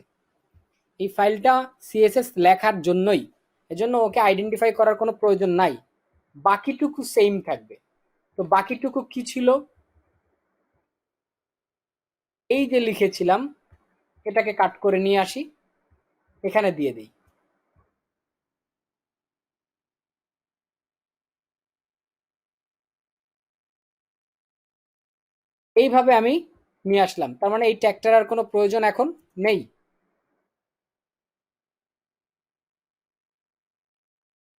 এই ফাইলটা সিএসএস লেখার জন্যই, এজন্য ওকে আইডেন্টিফাই করার কোনো প্রয়োজন নাই, বাকিটুকু সেম থাকবে। তো বাকিটুকু কি ছিল, এই যে লিখেছিলাম এটাকে কাট করে নিয়ে আসি, এখানে দিয়ে দিই। এইভাবে আমি নিয়ে আসলাম, তার মানে এই ট্যাগটার আর কোনো প্রয়োজন এখন নেই।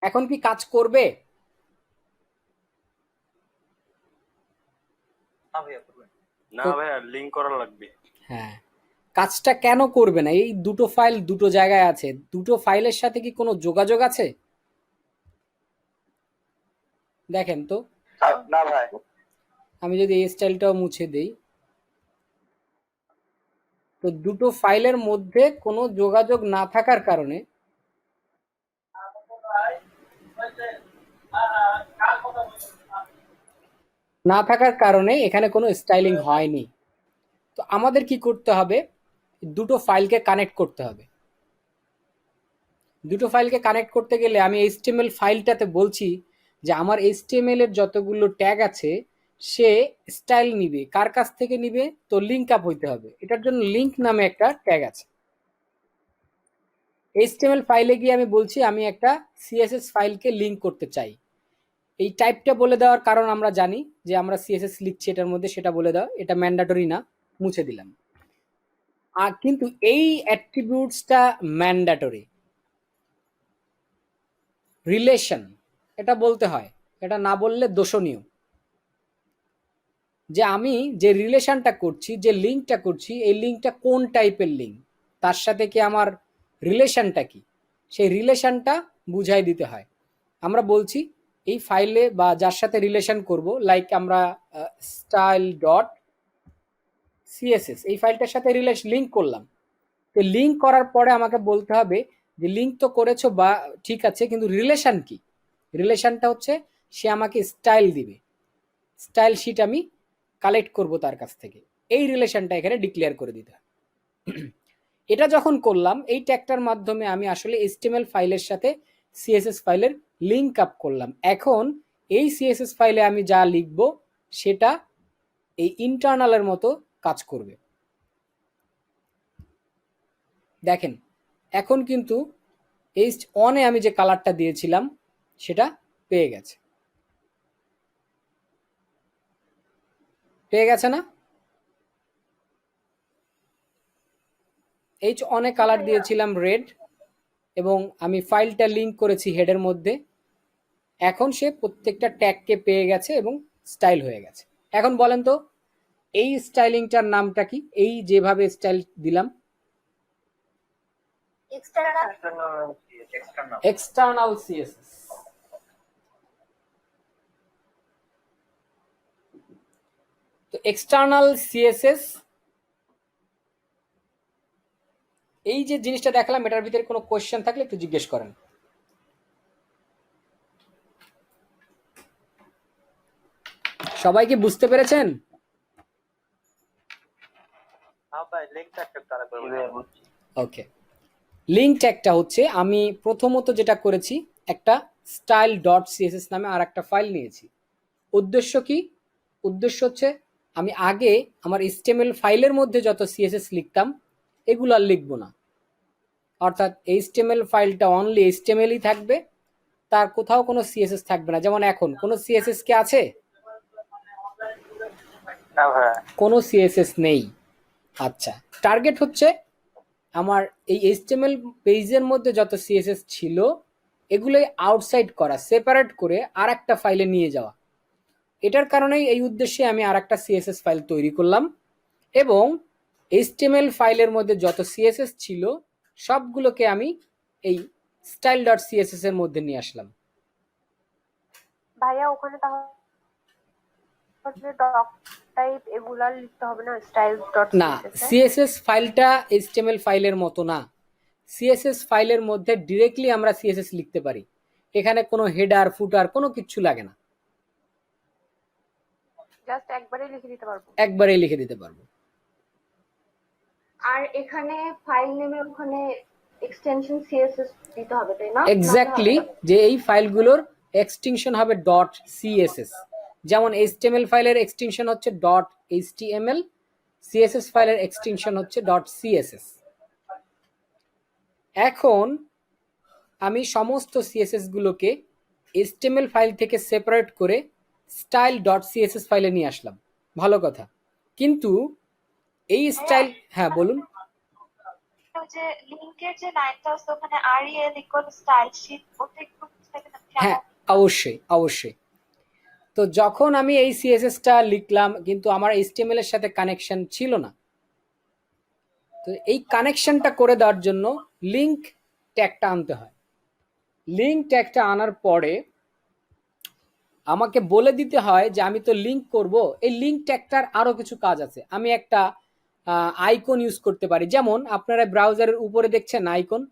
এখন কি কাজ করবে? না ভাইয়া করবেন। না ভাইয়া লিংক করা লাগবে। হ্যাঁ, কাজটা কেন করবে না? এই দুটো ফাইল দুটো জায়গায় আছে, দুটো ফাইলের সাথে কি কোনো যোগাযোগ আছে? দেখেন তো, না ভাই, আমি যদি এই স্টাইলটাও মুছে দেই, তো দুটো ফাইলের মধ্যে কোনো যোগাযোগ না থাকার কারণে এখানে কোনো স্টাইলিং হয়নি। তো আমাদের কি করতে হবে, দুটো ফাইলকে কানেক্ট করতে হবে। দুটো ফাইলকে কানেক্ট করতে গেলে আমি এইচটিএমএল ফাইলটাতে বলছি যে আমার এইচটিএমএল এর যতগুলো ট্যাগ আছে সে স্টাইল নিবে, কার কাছ থেকে নিবে, তো লিঙ্ক আপ হইতে হবে। এটার জন্য লিঙ্ক নামে একটা ট্যাগ আছে। এইচটিএমএল ফাইলে গিয়ে আমি বলছি আমি একটা সিএসএস ফাইলকে লিঙ্ক করতে চাই। এই টাইপটা বলে দেওয়ার কারণ আমরা জানি যে আমরা সিএসএস লিখছি এটার মধ্যে, সেটা বলে দেওয়া, এটা ম্যান্ডেটরি না, মুছে দিলাম। আর কিন্তু এই অ্যাট্রিবিউটসটা ম্যান্ডেটরি। রিলেশন এটা বলতে হয়, এটা না বললে দোষণীয়। যে আমি যে রিলেশনটা করছি, যে লিঙ্কটা করছি, এই লিঙ্কটা কোন টাইপের লিঙ্ক, তার সাথে কি আমার রিলেশনটা কি, সেই রিলেশনটা বুঝাই দিতে হয়। আমরা বলছি এই ফাইলে বা যার সাথে রিলেশন করব, লাইক আমরা স্টাইল ডট সিএসএস এই ফাইলটার সাথে লিঙ্ক করলাম। তো লিঙ্ক করার পরে আমাকে বলতে হবে যে লিঙ্ক তো করেছো বা ঠিক আছে, কিন্তু রিলেশন কি? রিলেশনটা হচ্ছে সে আমাকে স্টাইল দিবে, স্টাইল শিট আমি কালেক্ট করব তার কাছ থেকে, এই রিলেশনটা এখানে ডিক্লেয়ার করে দিতে হবে। এটা যখন করলাম, এই ট্যাগটার মাধ্যমে আমি আসলে এইচটিএমএল ফাইলের সাথে সিএসএস ফাইলের লিঙ্ক আপ করলাম। এখন এই সিএসএস ফাইলে আমি যা লিখব সেটা এই ইন্টারনালের মতো কাজ করবে। দেখেন এখন কিন্তু এই অনে আমি যে কালারটা দিয়েছিলাম সেটা পেয়ে গেছে, না? এইচ অনে কালার দিয়েছিলাম রেড, এবং আমি ফাইলটা লিঙ্ক করেছি হেডের মধ্যে। এখন সে প্রত্যেকটা ট্যাগকে পেয়ে গেছে এবং স্টাইল হয়ে গেছে। এখন বলেন তো এই স্টাইলিংটার নামটা কি? এই যেভাবে স্টাইল দিলাম, এক্সটার্নাল সিএসএস। তো এক্সটার্নাল সিএসএস এই যে জিনিসটা দেখালাম, এটার ভিতরে কোনো কোয়েশ্চেন থাকলে একটু জিজ্ঞেস করেন। সবাই কি বুঝতে পেরেছেন? ওকে, লিঙ্ক ট্যাগটা হচ্ছে আমি প্রথমত যেটা করেছি, একটা স্টাইল ডট সিএসএস নামে আর একটা ফাইল নিয়েছি। উদ্দেশ্য কি? উদ্দেশ্য হচ্ছে আমি আগে আমার এইচটিএমএল ফাইলের মধ্যে যত সিএসএস লিখতাম এগুলো আর লিখবো না, অর্থাৎ এইচটিএমএল ফাইলটা অনলি এইচটিএমএলই থাকবে, তার কোথাও কোনো সিএসএস থাকবে না। যেমন এখন কোনো সিএসএস কি আছে? না ভাই, কোনো সিএসএস নেই। আচ্ছা, টার্গেট হচ্ছে আমার এই এইচটিএমএল পেজের মধ্যে যত সিএসএস ছিল এগুলোই আউটসাইড করা, সেপারেট করে আর একটা ফাইলে নিয়ে যাওয়া। এটার কারণেই এই উদ্দেশ্যে আমি আর একটা সিএসএস ফাইল তৈরি করলাম, এবং এইচটিএমএল ফাইলের মধ্যে যত সিএসএস ছিল সবগুলোকে আমি এই স্টাইল ডট সিএসএস এর মধ্যে নিয়ে আসলাম। ভাইয়া ওখানে তাহলে ডক টাইপ এগুলা লিখতে হবে না? স্টাইল ডট না, সিএসএস ফাইলটা এইচটিএমএল ফাইলের মতো না। সিএসএস ফাইলের মধ্যে ডিরেক্টলি আমরা সিএসএস লিখতে পারি, এখানে কোনো হেডার ফুটার কোনো কিছু লাগে না, জাস্ট একবারেই লিখে দিতে পারবো। একবারেই লিখে দিতে পারবো। আর এখানে ফাইল নেমে ওখানে এক্সটেনশন সিএসএস দিতে হবে তাই না? এক্স্যাক্টলি, যে এই ফাইলগুলোর এক্সটেনশন হবে ডট সিএসএস। যেমন এইচটিএমএল ফাইলের এক্সটেনশন হচ্ছে ডট এইচটিএমএল, সিএসএস ফাইলের এক্সটেনশন হচ্ছে ডট সিএসএস। এখন আমি সমস্ত সিএসএস গুলোকে এইচটিএমএল ফাইল থেকে সেপারেট করে স্টাইল ডট সিএসএস ফাইলে নিয়ে আসলাম, ভালো কথা। কিন্তু এই স্টাইল, হ্যাঁ বলুন। ওই যে লিংকের যে লাইনটা আছে ওখানে আরইএল ইকুয়াল স্টাইল শীট, ওটা একটু বুঝতে গেলে কেন? হ্যাঁ, অবশ্যই অবশ্যই। তো যখন আমি এই সিএসএসটা লিখলাম কিন্তু আমার এইচটিএমএল এর সাথে কানেকশন ছিল না, তো এই কানেকশনটা করে দেওয়ার জন্য লিংক ট্যাগটা আনতে হয়। লিংক ট্যাগটা আনার পরে আমাকে বলে দিতে হয় যে আমি তো লিংক করব, এই লিংক ট্যাগটার আরো কিছু কাজ আছে। আমি একটা আইকন ইউজ করতে পারি, যেমন আপনারা ব্রাউজারের উপরে দেখছেন আইকন,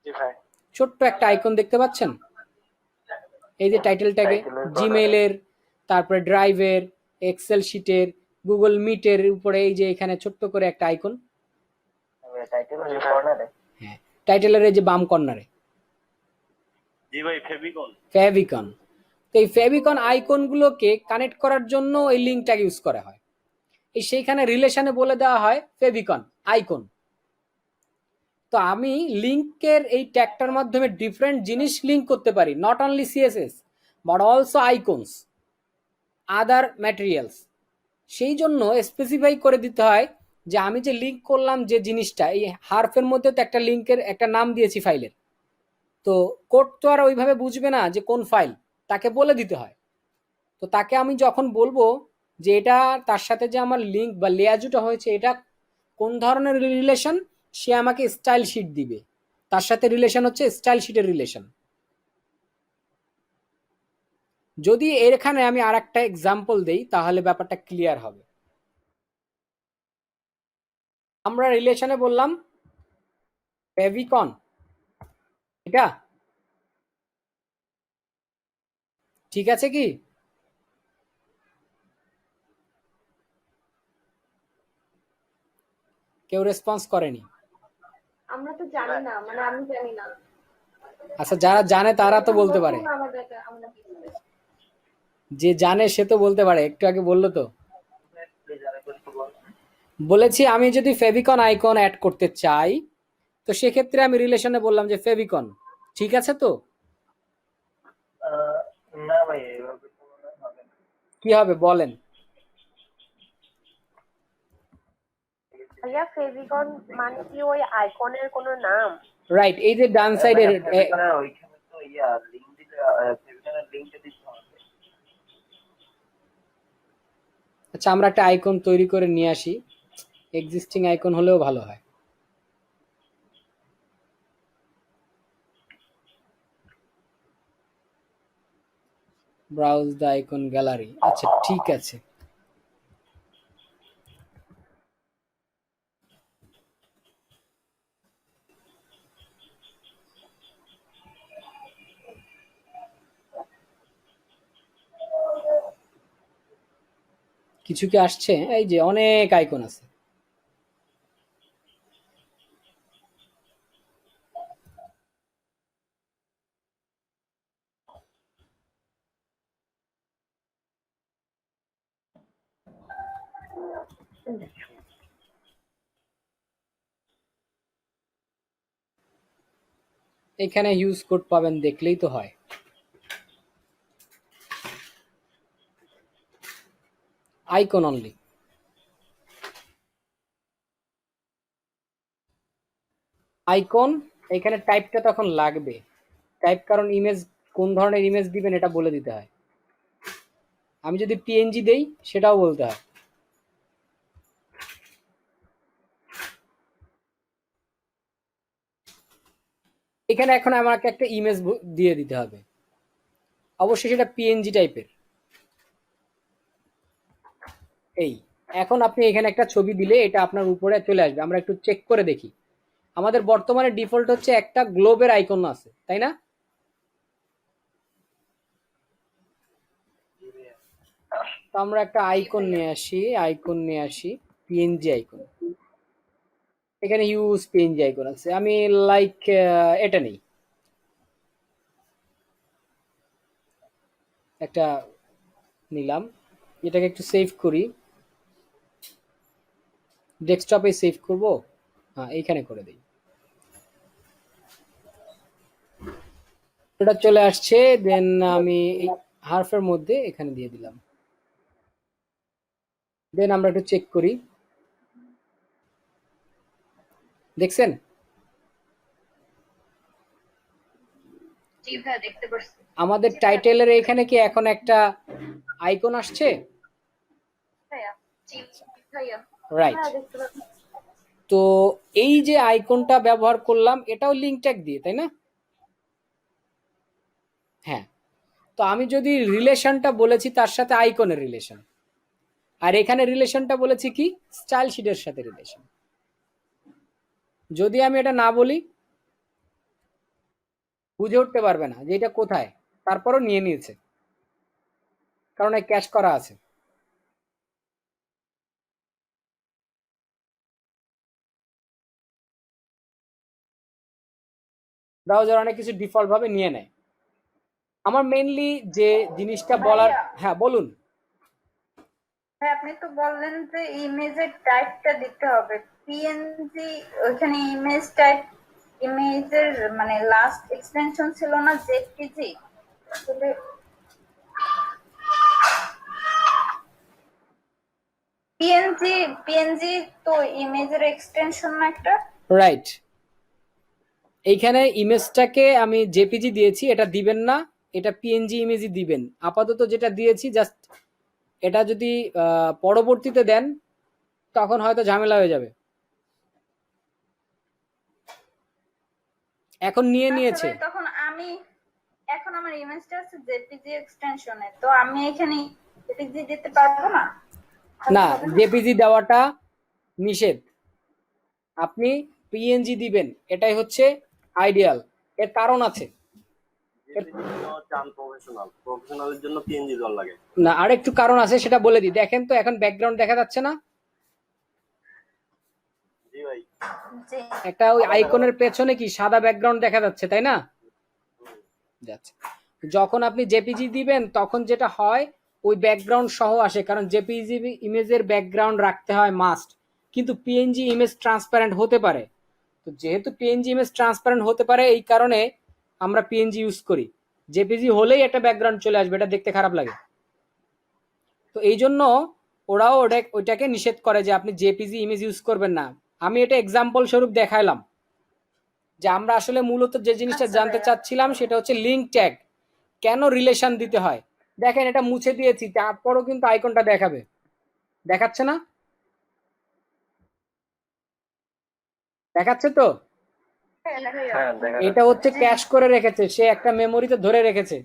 জি ভাই। ছোট্ট একটা আইকন দেখতে পাচ্ছেন, এই যে টাইটেল ট্যাগে জিমেইলের, তারপরে ড্রাইভের, এক্সেল শিটের, গুগল মিটের উপরে এই যে এখানে ছোট্ট করে একটা আইকন, হ্যাঁ টাইটেলের এই যে বাম কর্নারে জি ভাই, ফেভিকন। ফেভিকন। তো এই ফেভিকন আইকনগুলোকে কানেক্ট করার জন্য এই লিঙ্ক ট্যাগ ইউজ করা হয়। এই সেইখানে রিলেশনে বলে দেওয়া হয় ফেভিকন আইকন। তো আমি লিঙ্কের এই ট্যাগটার মাধ্যমে ডিফারেন্ট জিনিস লিঙ্ক করতে পারি, not only CSS but also icons, other materials. সেই জন্য স্পেসিফাই করে দিতে হয় যে আমি যে লিঙ্ক করলাম যে জিনিসটা, এই হারফের মধ্যে তো একটা লিঙ্কের একটা নাম দিয়েছি ফাইলের, তো কোড তো আর ওইভাবে বুঝবে না যে কোন ফাইল, তাকে বলে দিতে হয়। তো তাকে আমি যখন বলবো যে এটা তার সাথে যে আমার লিঙ্ক বা লেয়াজুটা হয়েছে এটা কোন ধরনের রিলেশন, সে আমাকে স্টাইল শিট দিবে, তার সাথে রিলেশন হচ্ছে স্টাইল শিটের রিলেশন। যদি এখানে আমি আর একটা এক্সাম্পল দেই তাহলে ব্যাপারটা ক্লিয়ার হবে। আমরা রিলেশনে বললাম ফেভিকন, এটা ঠিক আছে কি? কেউ রেসপন্স করেনি। আমরা তো জানি না, মানে আমি জানি না। আচ্ছা, যারা জানে তারা তো বলতে পারে, যে জানে সে তো বলতে পারে। একটু আগে বললো তো, বলেছি আমি যদি ফেভিকন আইকন অ্যাড করতে চাই তো সেক্ষেত্রে আমি রিলেশনে বললাম যে ফেভিকন, ঠিক আছে তো? না ভাই, এভাবে তো মনে হয় হবে না। কি হবে বলেন? ভাইয়া ফেভিকন মানে কি ওই আইকনের কোনো নাম? রাইট, এই যে ডান সাইডের, ফেভিকনের ওইখানে তো লিংক দিলে, ফেভিকনের লিংকটা দিতে হবে। আচ্ছা আমরা একটা আইকন তৈরি করে নিয়ে আসি, এক্সিস্টিং আইকন হলেও ভালো হয়। ব্রাউজ দ্য আইকন গ্যালারি, আচ্ছা ঠিক আছে। কিছু কি আসছে? এই যে অনেক আইকন আছে। এখানে ইউজ কোড পাবেন, দেখলেই তো হয়। Icon only, icon. এখানে টাইপটা তখন লাগবে, টাইপ, কারণ ইমেজ কোন ধরনের ইমেজ দিবেন এটা বলে দিতে হয়। আমি যদি পিএনজি দেই সেটাও বলতে হয়। এখানে এখন আমাকে একটা ইমেজ দিয়ে দিতে হবে, অবশ্যই সেটা পিএনজি টাইপের। এই এখন আপনি এখানে একটা ছবি দিলে এটা আপনার উপরে চলে আসবে। আমরা একটু চেক করে দেখি। আমাদের বর্তমানে ডিফল্ট হচ্ছে একটা গ্লোবের আইকন আছে, তাই না? তো আমরা একটা আইকন নিয়ে আসি, পিএনজি আইকন। এখানে ইউজ পিএনজি আইকন আছে, আমি লাইক এটা নেই, একটা নিলাম, এটাকে একটু সেভ করি, ডেস্কটপে সেভ করব, হ্যাঁ এইখানে করে দিই, এটা চলে আসছে। দেন আমি এই হার্ফের মধ্যে এখানে দিয়ে দিলাম, দেন আমরা একটু চেক করি, দেখছেন জি ভাইয়া দেখতে পারছি। আমাদের টাইটেলের এখানে কি এখন একটা আইকন আসছে? ভাইয়া জি ভাইয়া রাইট। হ্যাঁ দেখতে পাচ্ছি। তো এই যে আইকনটা ব্যবহার করলাম এটাও লিঙ্ক ট্যাগ দিয়ে, তাই না? হ্যাঁ। তো আমি যদি রিলেশনটা বলেছি তার সাথে আইকনের রিলেশন, আর এখানে রিলেশনটা বলেছি কি স্টাইল শিটের সাথে রিলেশন। যদি আমি এটা না বলি বুঝে উঠতে পারবে না যে এটা কোথায়, তারপরও নিয়ে নিয়েছে কারণ ক্যাশ করা আছে। ব্রাউজার অনেক কিছু ডিফল্ট ভাবে নিয়ে নেয়। আমার মেইনলি যে জিনিসটা বলার, হ্যাঁ বলুন। হ্যাঁ আপনি তো বললেন যে ইমেজের টাইপটা দিতে হবে, পিএনজি ওখানে ইমেজ টাইপ, ইমেজের মানে লাস্ট এক্সটেনশন ছিল না জেপিজি, আসলে পিএনজি তো ইমেজের এক্সটেনশন না একটা। রাইট, এইখানে ইমেজটাকে আমি জেপিজি দিয়েছি, এটা দিবেন না, এটা পিএনজি ইমেজই দিবেন। আপাতত যেটা দিয়েছি জাস্ট এটা যদি পরবর্তীতে দেন তখন হয়তো ঝামেলা হয়ে যাবে। এখন নিয়ে নিয়েছে, আসলে তখন এখন আমার ইমেজটা আছে জেপিজি এক্সটেনশনে, তো আমি এখানে জেপিজি দিতে পারবো না। না জেপিজি দেওয়াটা নিষেধ, আপনি পিএনজি দিবেন, এটাই হচ্ছে আইডিয়াল। এর কারণ আছে, প্রফেশনালের জন্য পিএনজি দল লাগে না আর একটু কারণ আছে সেটা বলে দিই। দেখেন তো এখন ব্যাকগ্রাউন্ড দেখা যাচ্ছে না? জি ভাই। জি একটা ওই আইকনের পেছনে কি সাদা ব্যাকগ্রাউন্ড দেখা যাচ্ছে, তাই না? যাচ্ছে। যখন আপনি জেপিজি দিবেন তখন যেটা হয় ওই ব্যাকগ্রাউন্ড সহ আসে, কারণ জেপিজি ইমেজের ব্যাকগ্রাউন্ড রাখতে হয় মাস্ট, কিন্তু পিএনজি ইমেজ ট্রান্সপারেন্ট হতে পারে। তো যেহেতু পিএনজি ইমেজ ট্রান্সপারেন্ট হতে পারে এই কারণে আমরা পিএনজি ইউজ করি। জেপিজি হলেই একটা ব্যাকগ্রাউন্ড চলে আসবে, এটা দেখতে খারাপ লাগে। তো এই জন্য ওরাও ওইটাকে নিষেধ করে যে আপনি জেপিজি ইমেজ ইউজ করবেন না। আমি এটা এক্সাম্পল স্বরূপ দেখাইলাম যে আমরা আসলে মূলত যে জিনিসটা জানতে চাচ্ছিলাম সেটা হচ্ছে লিঙ্ক ট্যাগ, কেন রিলেশন দিতে হয়। দেখেন এটা মুছে দিয়েছি তারপরও কিন্তু আইকনটা দেখাবে, দেখাচ্ছে না? দেখাচ্ছে তো? হ্যাঁ দেখা এটা যাচ্ছে। হচ্ছে ক্যাশ করে রেখেছে, সে একটা মেমোরিতে ধরে রেখেছে।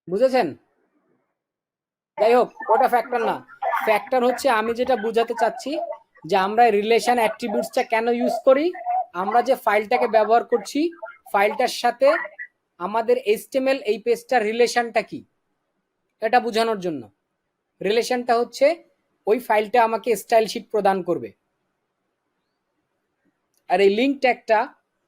বুঝেছেন? যাই হোক ওটা ফ্যাক্টর না, ফ্যাক্টর হচ্ছে আমি যেটা বুঝাতে চাচ্ছি যে আমরা রিলেশন অ্যাট্রিবিউটসটা কেন ইউজ করি, আমরা যে ফাইলটাকে ব্যবহার করছি ফাইলটার সাথে আমাদের এইচটিএমএল এই পেজটার রিলেশনটা কি এটা বোঝানোর জন্য। রিলেশনটা হচ্ছে ওই ফাইলটা আমাকে স্টাইল শিট প্রদান করবে। আর এই লিঙ্ক ট্যাগটা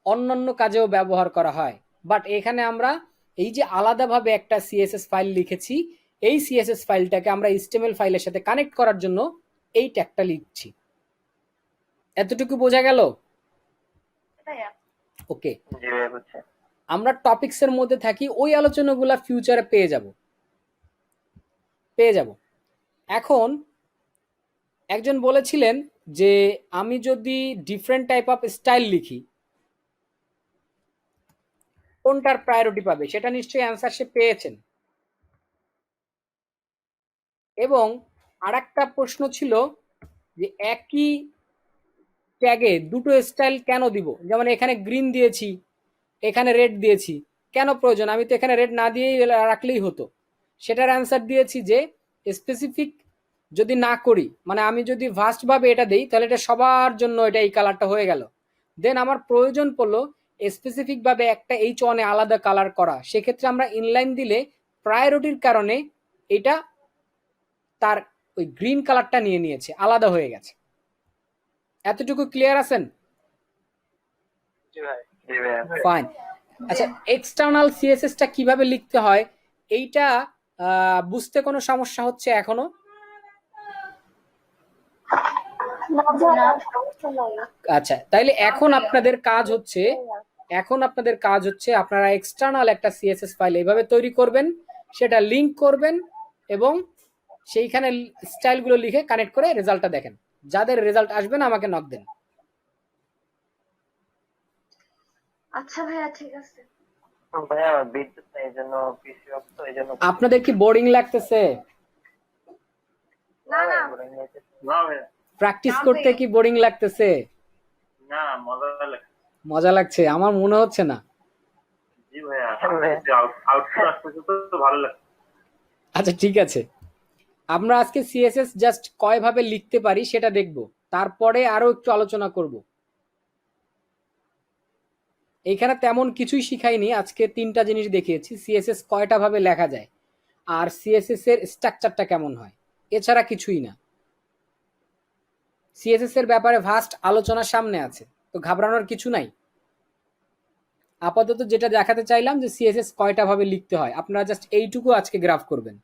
অন্যান্য কাজেও ব্যবহার করা হয়, বাট এখানে আমরা এই যে আলাদাভাবে একটা সিএসএস ফাইল লিখেছি এই সিএসএস ফাইলটাকে আমরা এইচটিএমএল ফাইলের সাথে কানেক্ট করার জন্য এই ট্যাগটা লিখছি। এতটুকু বোঝা গেল? ভাইয়া ওকে, জি ভাই বুঝছি। আমরা টপিকসের মধ্যে থাকি, ওই আলোচনাগুলো ফিউচারে পেয়ে যাব। এখন একজন বলেছিলেন যে আমি যদি ডিফারেন্ট টাইপ অফ স্টাইল লিখি কোনটার প্রায়োরিটি পাবে, সেটা নিশ্চয়ই অ্যান্সার সে পেয়েছেন। এবং আরেকটা প্রশ্ন ছিল যে একই ট্যাগে দুটো স্টাইল কেন দিব, যেমন এখানে গ্রিন দিয়েছি এখানে রেড দিয়েছি, কেন প্রয়োজন? আমি তো এখানে রেড না দিয়েই রাখলেই হতো। সেটার অ্যান্সার দিয়েছি যে স্পেসিফিক যদি না করি, মানে আমি যদি ভাস্ট ভাবে এটা দেই তাহলে এটা সবার জন্য এটা এই কালারটা হয়ে গেল। দেন আমার প্রয়োজন পড়লো স্পেসিফিক ভাবে একটা H1 এ আলাদা কালার করা, সেক্ষেত্রে আমরা ইনলাইন দিলে প্রায়োরিটির কারণে এটা তার ওই গ্রিন কালারটা নিয়ে নিয়েছে, আলাদা হয়ে গেছে। এতটুকু ক্লিয়ার আছেন? জি ভাই। ফাইন। আচ্ছা, এক্সটার্নাল সিএসএসটা কিভাবে লিখতে হয় এইটা বুঝতে কোনো সমস্যা হচ্ছে এখনো? আচ্ছা, তাইলে এখন আপনাদের কাজ হচ্ছে আপনারা এক্সটার্নাল একটা সিএসএস ফাইল এইভাবে তৈরি করবেন, সেটা লিংক করবেন এবং সেইখানে স্টাইলগুলো লিখে কানেক্ট করে রেজাল্টটা দেখেন। যাদের রেজাল্ট আসবে না আমাকে নক দেন। আচ্ছা ভাইয়া, ঠিক আছে। ভাইয়া আমার বিদ্যুৎ নেই, এই জন্য পিসি অফ, তো এই জন্য আপনাদের কি বোরিং লাগতেছে? না না, না ভাইয়া, প্র্যাকটিস করতে কি বোরিং লাগতেছে? না মজা লাগে। মজা লাগছে? আমার মনে হচ্ছে না। জি ভাইয়া, আউটপুট আসতেছে তো ভালো লাগছে। আচ্ছা ঠিক আছে, আমরা আজকে সিএসএস জাস্ট কয়ভাবে লিখতে পারি সেটা দেখব, তারপরে আরো একটু আলোচনা করব। এইখানে তেমন কিছুই শিখাইনি, আজকে 3টা জিনিস দেখিয়েছি। সিএসএস কয়টা ভাবে লেখা যায় আর সিএসএস এর স্ট্রাকচারটা কেমন হয়, এছাড়া কিছুই না। সিএসএস এর ব্যাপারে ভাস্ট আলোচনা সামনে আছে, তো ঘাবড়ানোর কিছু নাই। আপাতত যেটা দেখাতে চাইলাম যে সিএসএস কয়টা ভাবে লিখতে হয়, আপনারা জাস্ট এইটুকু আজকে গ্রাফ করবেন।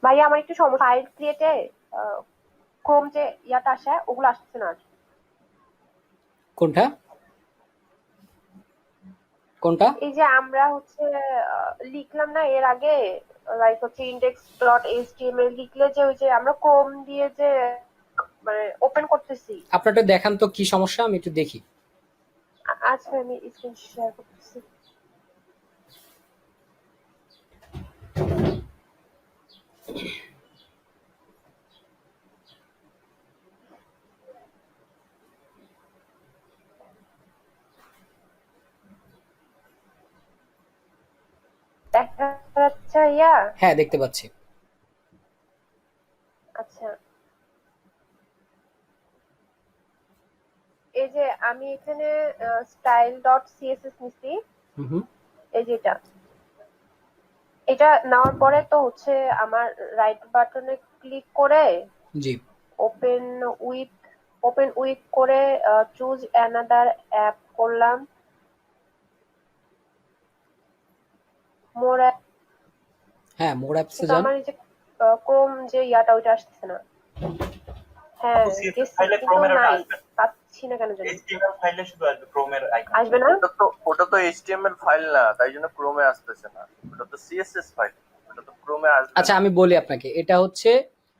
ভাইয়া আমার একটু সমস্যা, ফাইল ক্রিয়েটে ক্রোম যে ইয়াটা আসে ওগুলো আসছে না। কোনটা কোনটা? এই যে আমরা হচ্ছে লিখলাম না এর আগে, লাইক হচ্ছে index.html লিখলে যে ওই যে আমরা ক্রোম দিয়ে যে মানে ওপেন করতেছি। আপনারটা দেখান তো কি সমস্যা, আমি একটু দেখি। আচ্ছা আমি স্ক্রিন শেয়ার করতেছি। দেখা যাচ্ছে ইয়া? হ্যাঁ দেখতে পাচ্ছি। আচ্ছা, এই যে আমি এখানে style.css নিছি, হুম, এই যে এটা নেওয়ার পরে তো হচ্ছে আমার রাইট বাটনে ক্লিক করে জি ওপেন উইথ করে চুজ অ্যানাদার অ্যাপ করলাম, মোর অ্যাপ। হ্যাঁ, মোর অ্যাপসে কিন্তু যান। আমার এই যে ক্রোম যে ইয়াটা ওইটা আসতেছে না। হ্যাঁ তো CSS গেছি, ফাইলে কিন্তু ক্রোমের ওটা নাই, আসবে না। পাচ্ছি না কেন জানি। HTML ফাইলে শুধু আসবে ক্রোমের আইকন। আসবে না? ওটা তো HTML ফাইল না, তাই জন্য ক্রোমে আসতেছে না। ওটা তো CSS ফাইল, ওটা তো ক্রোমে আসবে আচ্ছা না। আমি বলি আপনাকে,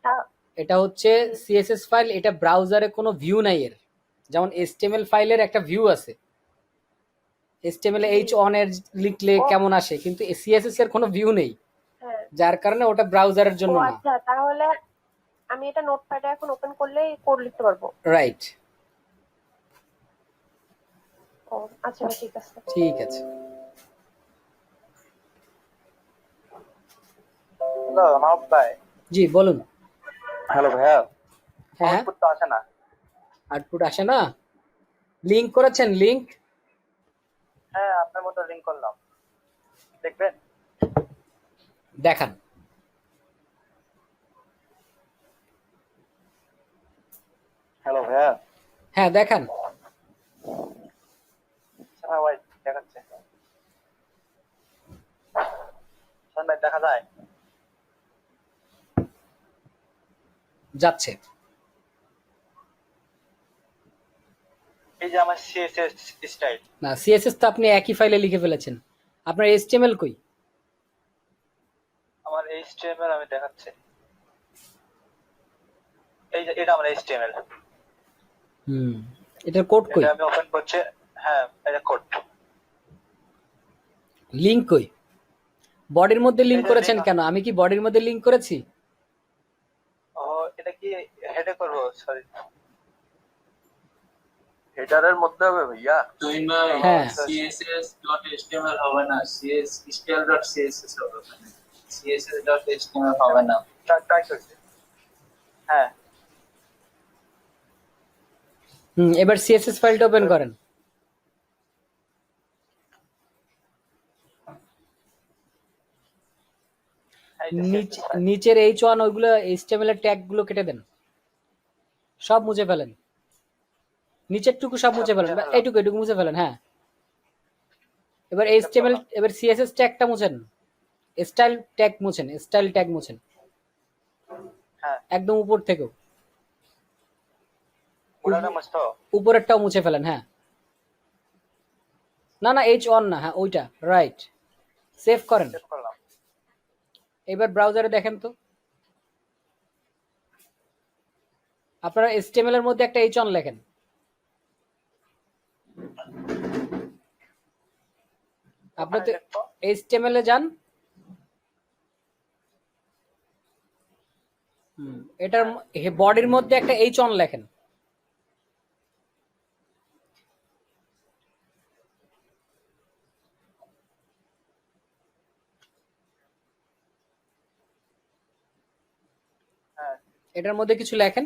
তা- এটা হচ্ছে সিএসএস ফাইল, এটা ব্রাউজারে কোনো ভিউ নাই এর। যেমন HTML ফাইলের একটা ভিউ আছে, HTML H1 এর লিখলে কেমন আসে, কিন্তু সিএসএস এর কোনো ভিউ নেই, হ্যাঁ। যার কারণে ওটা ব্রাউজারের জন্য ও না। আচ্ছা, তাহলে আমি এটা নোটপ্যাডে এখন ওপেন করলেই কোড লিখতে পারবো। রাইট। ও আচ্ছা ভাই, ঠিক আছে। ঠিক আছে। হ্যালো মাহবুব ভাই। জি বলুন। হ্যালো ভাইয়া, হ্যাঁ, আউটপুট তো আসে না। আউটপুট আসে না। লিংক করেছেন? লিংক হ্যাঁ, আপনার মতো লিঙ্ক করলাম, দেখবেন? দেখান। হ্যালো ভাইয়া, হ্যাঁ দেখান। হ্যাঁ ভাই দেখাচ্ছে। শোন ভাই, দেখা যায়? যাচ্ছে। এই যে আমার সিএসএস স্টাইল। না, সিএসএস তো আপনি একই ফাইলে লিখে ফেলেছেন। আপনার এইচটিএমএল কই? আমার এইচটিএমএল আমি দেখাচ্ছি। এই যে এটা আমার এইচটিএমএল। এটার কোড কই? এটা আমি ওপেন করছি। হ্যাঁ, এটা কোড। লিংক কই? বডির মধ্যে লিংক এই যে করেছেন link কেন? আমি কি বডির মধ্যে লিংক করেছি? ও, এটা কি হেডে করব? সরি, হেডারের মধ্যে হবে ভাইয়া। তুহিন ভাই, হ্যাঁ। css.html হবে না, style.css হবে, css.html হবে না। ট্রাই করছি। হ্যাঁ, এবার সিএসএস ফাইলটা ওপেন করেন। এই যে CSS file। নিচের H1 ওইগুলো এইচটিএমএল এর ট্যাগ গুলো কেটে দেন, সব মুছে ফেলেন। নিচের টুকু সব মুছে ফেলেন, মুছে ফেললাম। এইটুকু এইটুকু মুছে ফেলেন। হ্যাঁ, এবার এইচটিএমএল, এবার সিএসএস ট্যাগটা মুছেন, স্টাইল ট্যাগ মুছেন, স্টাইল ট্যাগ মুছেন হ্যাঁ, একদম উপর থেকেও। পুরাটা মুছতো। উপরেরটাও মুছে ফেলেন। হ্যাঁ, না না H1 না, হ্যাঁ ওইটা, রাইট। সেভ করেন। সেভ করলাম। এবার ব্রাউজারে দেখেন তো, আপনারা HTML এর মধ্যে একটা H1 লেখেন। আপনি তো HTML এ যান। এটার বডির মধ্যে একটা H1 লেখেন। হ্যাঁ, এটার মধ্যে কিছু লেখেন।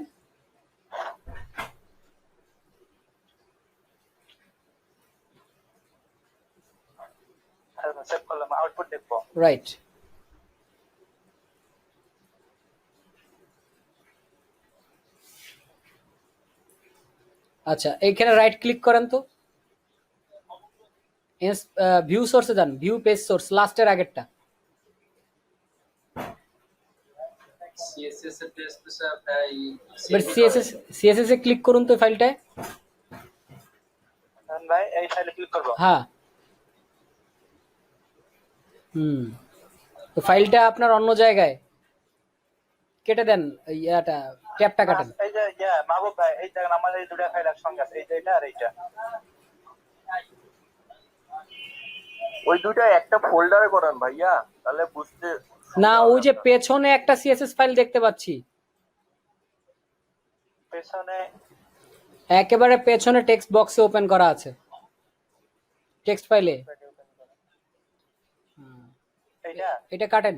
সেভ করলাম, আউটপুট দেখবো। রাইট। আচ্ছা, এইখানে রাইট ক্লিক করেন তো, ভিউ সোর্সে যান, ভিউ পেজ সোর্স, লাস্টের আগেরটা। css এর পেজ তো স্যার ভাই এবার সিএসএস এ ক্লিক করুন তো ফাইলটায়। ভাই এই ফাইলে ক্লিক করবো। হ্যাঁ, তো ফাইলটা আপনার অন্য জায়গায়, কেটে দেন ইয়াটা, ট্যাবটা কাটেন। এই যে মাহবুব ভাই, এই দেখেন আমার এই দুটো ফাইল একসঙ্গে আছে, এই যে এটা আর এইটা। ওই দুটো একটা ফোল্ডারে করেন ভাইয়া, তাহলে বুঝতে। না, ওই যে পেছনে একটা সিএসএস ফাইল দেখতে পাচ্ছি, পেছনে একেবারে পেছনে টেক্সট বক্সে ওপেন করা আছে, টেক্সট ফাইলে। এইটা। এটা কাটেন।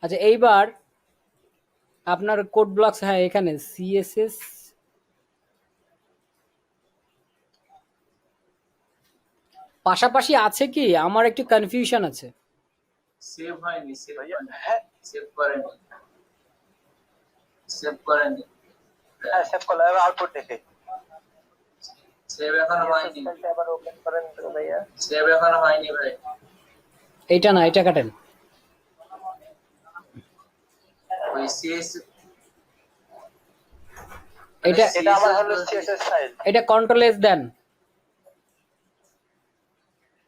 আচ্ছা, এইবার আপনার কোড ব্লকস, হ্যাঁ এখানে সিএসএস পাশাপাশি আছে কি? আমার একটু কনফিউশন আছে। সেভ হয়নি, সেভ হ্যাঁ, সেভ করেনি, সেভ করেনি। হ্যাঁ সেভ করলাম। এবার আউটপুট দেখে। সেভ এখনো হয়নি, আবার ওপেন করেন তো ভাইয়া। সেভ এখনো হয়নি ভাই। এইটা না, এটা কাটেন। ওই সিএস এটা এটা আবার হলো সিএসএস ফাইল। এটা কন্ট্রোল এস দেন।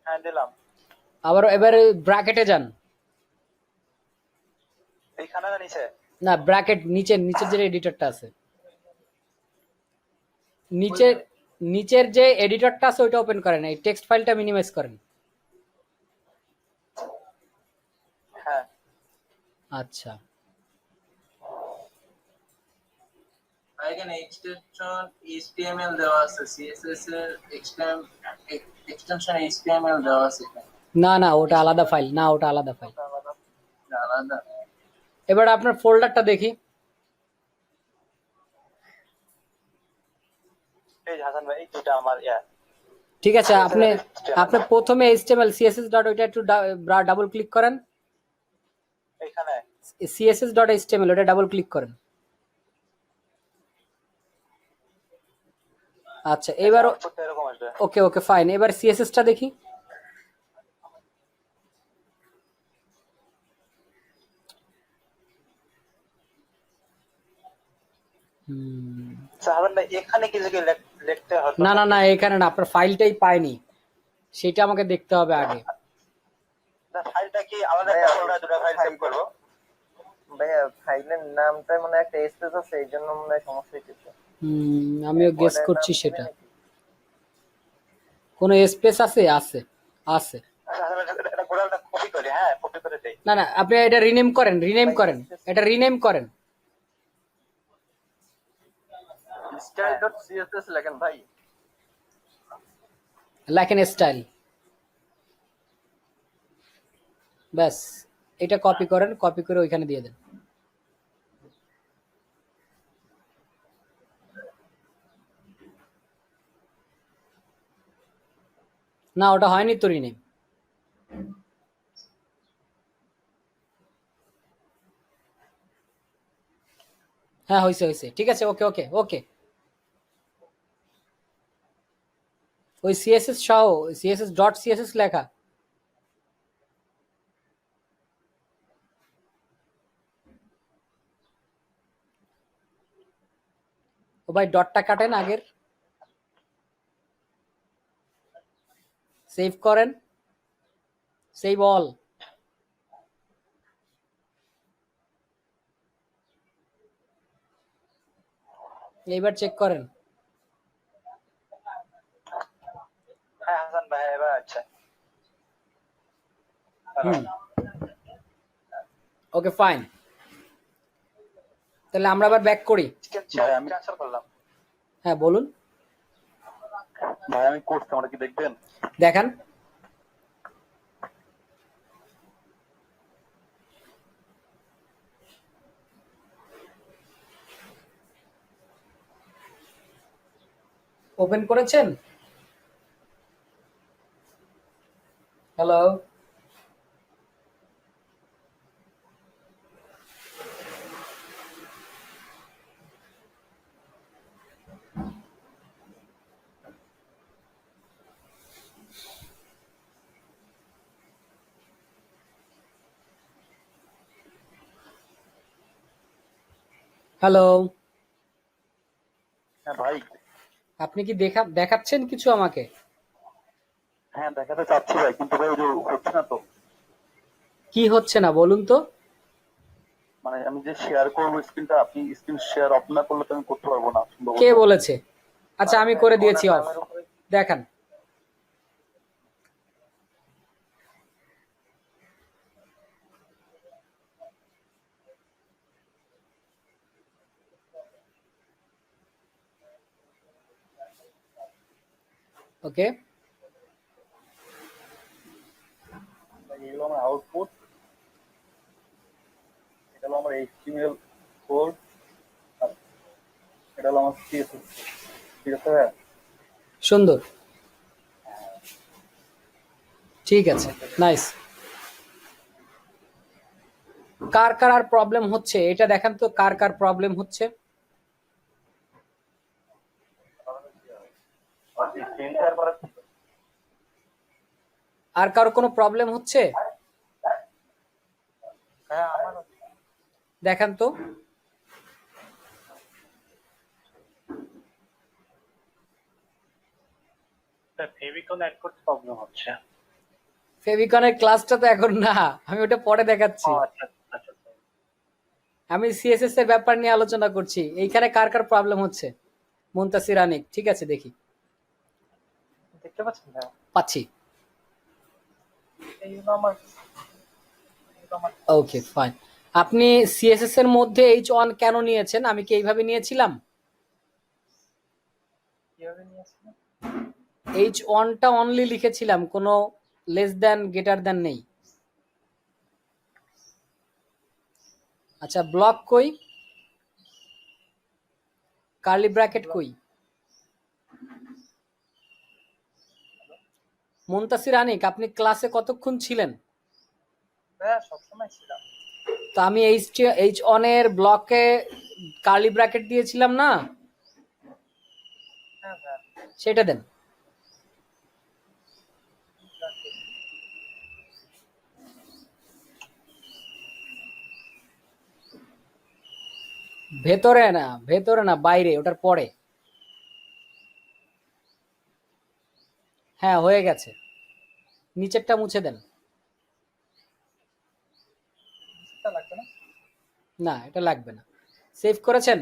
হ্যাঁ দিলাম। আবার এবারে ব্র্যাকেটে যান। এইখানে না নিচে? না, ব্র্যাকেট নিচের যে এডিটরটা আছে, নিচের যে এডিটরটা আছে ওইটা ওপেন করেন, এই টেক্সট ফাইলটা মিনিমাইজ করেন। হ্যাঁ। আচ্ছা, ভাই এখানে এক্সটেনশন HTML দেওয়া আছে, CSS এর এক্সটেনশন HTML দেওয়া আছে এখানে। না না, ওটা আলাদা ফাইল, না ওটা আলাদা ফাইল। আলাদা। এবার আপনার ফোল্ডারটা দেখি। এই যে হাসান ভাই, এটা আমার ঠিক আছে, আপনি আপনি প্রথমে HTML CSS ডট ওইটা একটু ডাবল ক্লিক করেন। এখানে CSS ডট HTML ওটা ডাবল ক্লিক করেন। আচ্ছা, এবার আউটপুটটা এরকম আসবে। ওকে ওকে ফাইন, এবার CSS টা দেখি। আচ্ছা হাসান ভাই, এখানে কি জায়গায় লিখতে হবে? না না না, এখানে না, আপনার ফাইলটাই পাইনি, সেটা আমাকে দেখতে হবে আগে। ফাইলটা কি আলাদা একটা ফোল্ডারে দুটো ফাইল সেভ করব? ভাইয়া ফাইলের নামটা মানে একটা স্পেস আছে, এই জন্য মনে হয় সমস্যা হচ্ছে। আমিও গেস করছি সেটা। কোনো স্পেস আছে? আছে আছে। আচ্ছা হাসান ভাই, এটা কোডালটা কপি করি, হ্যাঁ কপি করে দেই। না না, আপনি এটা রিনেম করেন, এটা রিনেম করেন। style.css লেখেন ভাই। লেখেন স্টাইল, ব্যাস। এটা কপি করেন, কপি করে ওইখানে দিয়ে দেন। না, ওটা হয়নি তো রিনেম। হ্যাঁ হয়েছে হয়েছে, ঠিক আছে, ওকে ওকে ওকে। ওই সিএসএস সহ, সিএসএস ডট সিএসএস লেখা। ও ভাই, ডটটা কাটেন আগের, সেভ করেন, সেভ অল। এইবার চেক করেন। হ্যাঁ হাসান ভাই, এবার আচ্ছা। ওকে ফাইন, তাহলে আমরা আবার ব্যাক করি। ভাই আমি ট্রান্সফার করলাম। হ্যাঁ বলুন। ভাই আমি করছি, আমরা কি দেখবেন? দেখান। ওপেন করেছেন? হ্যালো, হ্যালো, হ্যাঁ ভাই। আপনি কি দেখাচ্ছেন কিছু আমাকে? হ্যাঁ দেখাতে চাচ্ছি ভাই, কিন্তু ভাই ওই যে হচ্ছে না তো। কি হচ্ছে না বলুন তো? মানে আমি যে শেয়ার করবো স্ক্রিনটা, আপনি স্ক্রিন শেয়ার অফ না করলে তো আমি করতে পারবো না সম্ভবত। কে বলেছে? আচ্ছা, আমি করে দিয়েছি অফ, দেখান। ওকে, এগুলো আমার আউটপুট, এটা হলো আমার HTML কোড, এটা হলো আমার CSS। ঠিক আছে ভাই? সুন্দর, ঠিক আছে, নাইস। কার কার আর প্রবলেম হচ্ছে এটা দেখান তো, কার কার প্রবলেম হচ্ছে? স্ক্রিন শেয়ার করার আর কারো কোনো প্রবলেম হচ্ছে? হ্যাঁ আমার দেখান তো। ফেভিকন অ্যাড করতে প্রবলেম হচ্ছে। ফেভিকনের ক্লাসটা তো এখন না, আমি ওটা পরে দেখাচ্ছি। আচ্ছা আচ্ছা। আমি সিএসএস এর ব্যাপার নিয়ে আলোচনা করছি। এইখানে কার কার প্রবলেম হচ্ছে? মুনতাসির আনিক, ঠিক আছে, দেখি। দেখতে পাচ্ছেন না? পাচ্ছি। এইগুলো আমার ওকে ফাইন। আপনি সিএসএস এর মধ্যে H1 কেন নিয়েছেন? আমি কি এইভাবে নিয়েছিলাম? H1টা অনলি লিখেছিলাম, কোনো লেস দ্যান গ্রেটার দ্যান নেই। আচ্ছা, ব্লক কই, কার্লি ব্র্যাকেট কই? মুনতাসির আনিক, আপনি ক্লাসে কতক্ষণ ছিলেন? হ্যাঁ সবসময় ছিলাম। তো আমি H1 এর ব্লকে কার্লি ব্র্যাকেট দিয়েছিলাম না, হ্যাঁ হ্যাঁ সেটা দেন। ভেতরে না বাইরে, ওটার পরে। হ্যাঁ, হয়ে গেছে। নিচেরটা মুছে দেন। এটা লাগবে না। না, এটা লাগবে না। সেভ করেছেন?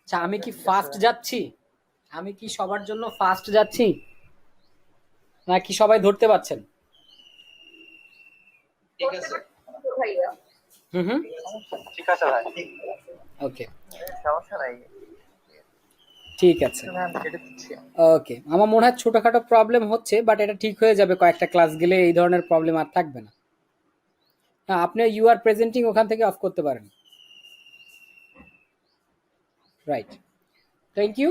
আচ্ছা, আমি কি ফাস্ট যাচ্ছি? আমি কি সবার জন্য ফাস্ট যাচ্ছি, নাকি সবাই ধরতে পারছেন? ঠিক আছে ভাইয়া হুম হুম, ঠিক আছে ভাই, ওকে, সমস্যা নাই। ঠিক আছে। ম্যাম কেটে দিচ্ছি। ওকে, আমার মনে হয় ছোটখাটো প্রবলেম হচ্ছে, বাট এটা ঠিক হয়ে যাবে। কয়েকটা ক্লাস গেলে এই ধরনের প্রবলেম আর থাকবে না। হ্যাঁ, আপনি ইউ আর প্রেজেন্টিং ওখান থেকে অফ করতে পারেন। Right, thank you.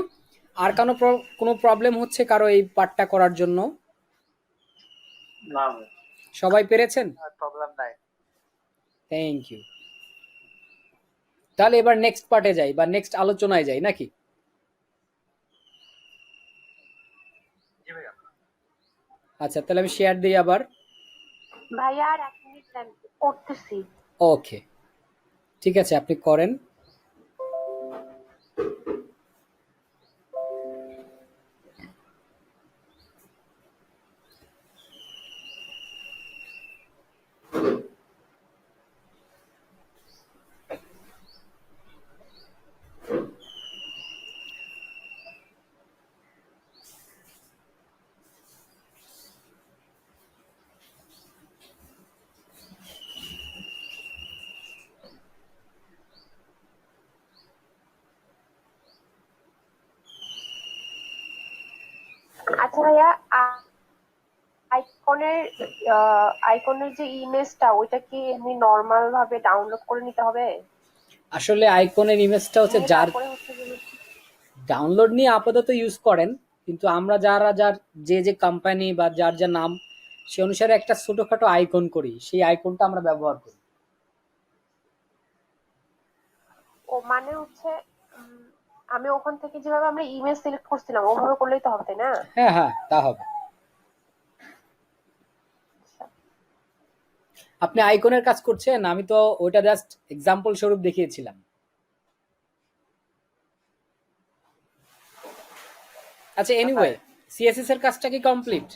আর কোনো প্রবলেম হচ্ছে কারো এই পার্টটা করার জন্য? না সবাই পেরেছেন? আর প্রবলেম নাই। Thank you. তাহলে এবার নেক্সট পার্টে যাই, বা নেক্সট আলোচনায় যাই নাকি? জি ভাইয়া। আচ্ছা, তাহলে আমি শেয়ার দিই আবার। ভাইয়া আর 1 মিনিট দেন, করতেছি। ওকে, ঠিক আছে, আপনি করেন। আচ্ছা ভাইয়া, আইকনের আইকনের যে ইমেজটা, ওইটা কি এমনি নরমাল ভাবে ডাউনলোড করে নিতে হবে? আসলে আইকনের ইমেজটা হচ্ছে নিয়ে যার তারপরে হচ্ছে যে ডাউনলোড নিয়ে আপাতত ইউজ করেন, কিন্তু আমরা যার যে কোম্পানি বা যার যা নাম, সে অনুসারে একটা ছোটখাটো আইকন করি, সেই আইকনটা আমরা ব্যবহার করি। ও মানে হচ্ছে আমি ওখান থেকে যেভাবে আমরা ইমেজ সিলেক্ট করছিলাম ওভাবে করলেই তো হবে, তাই না? হ্যাঁ হ্যাঁ, তা হবে। আপনি আইকনের কাজ করছেন, আমি তো ওইটা জাস্ট এক্সাম্পল স্বরূপ দেখিয়েছিলাম। আচ্ছা, এনিওয়ে, সিএসএস এর কাজটা কি কমপ্লিট?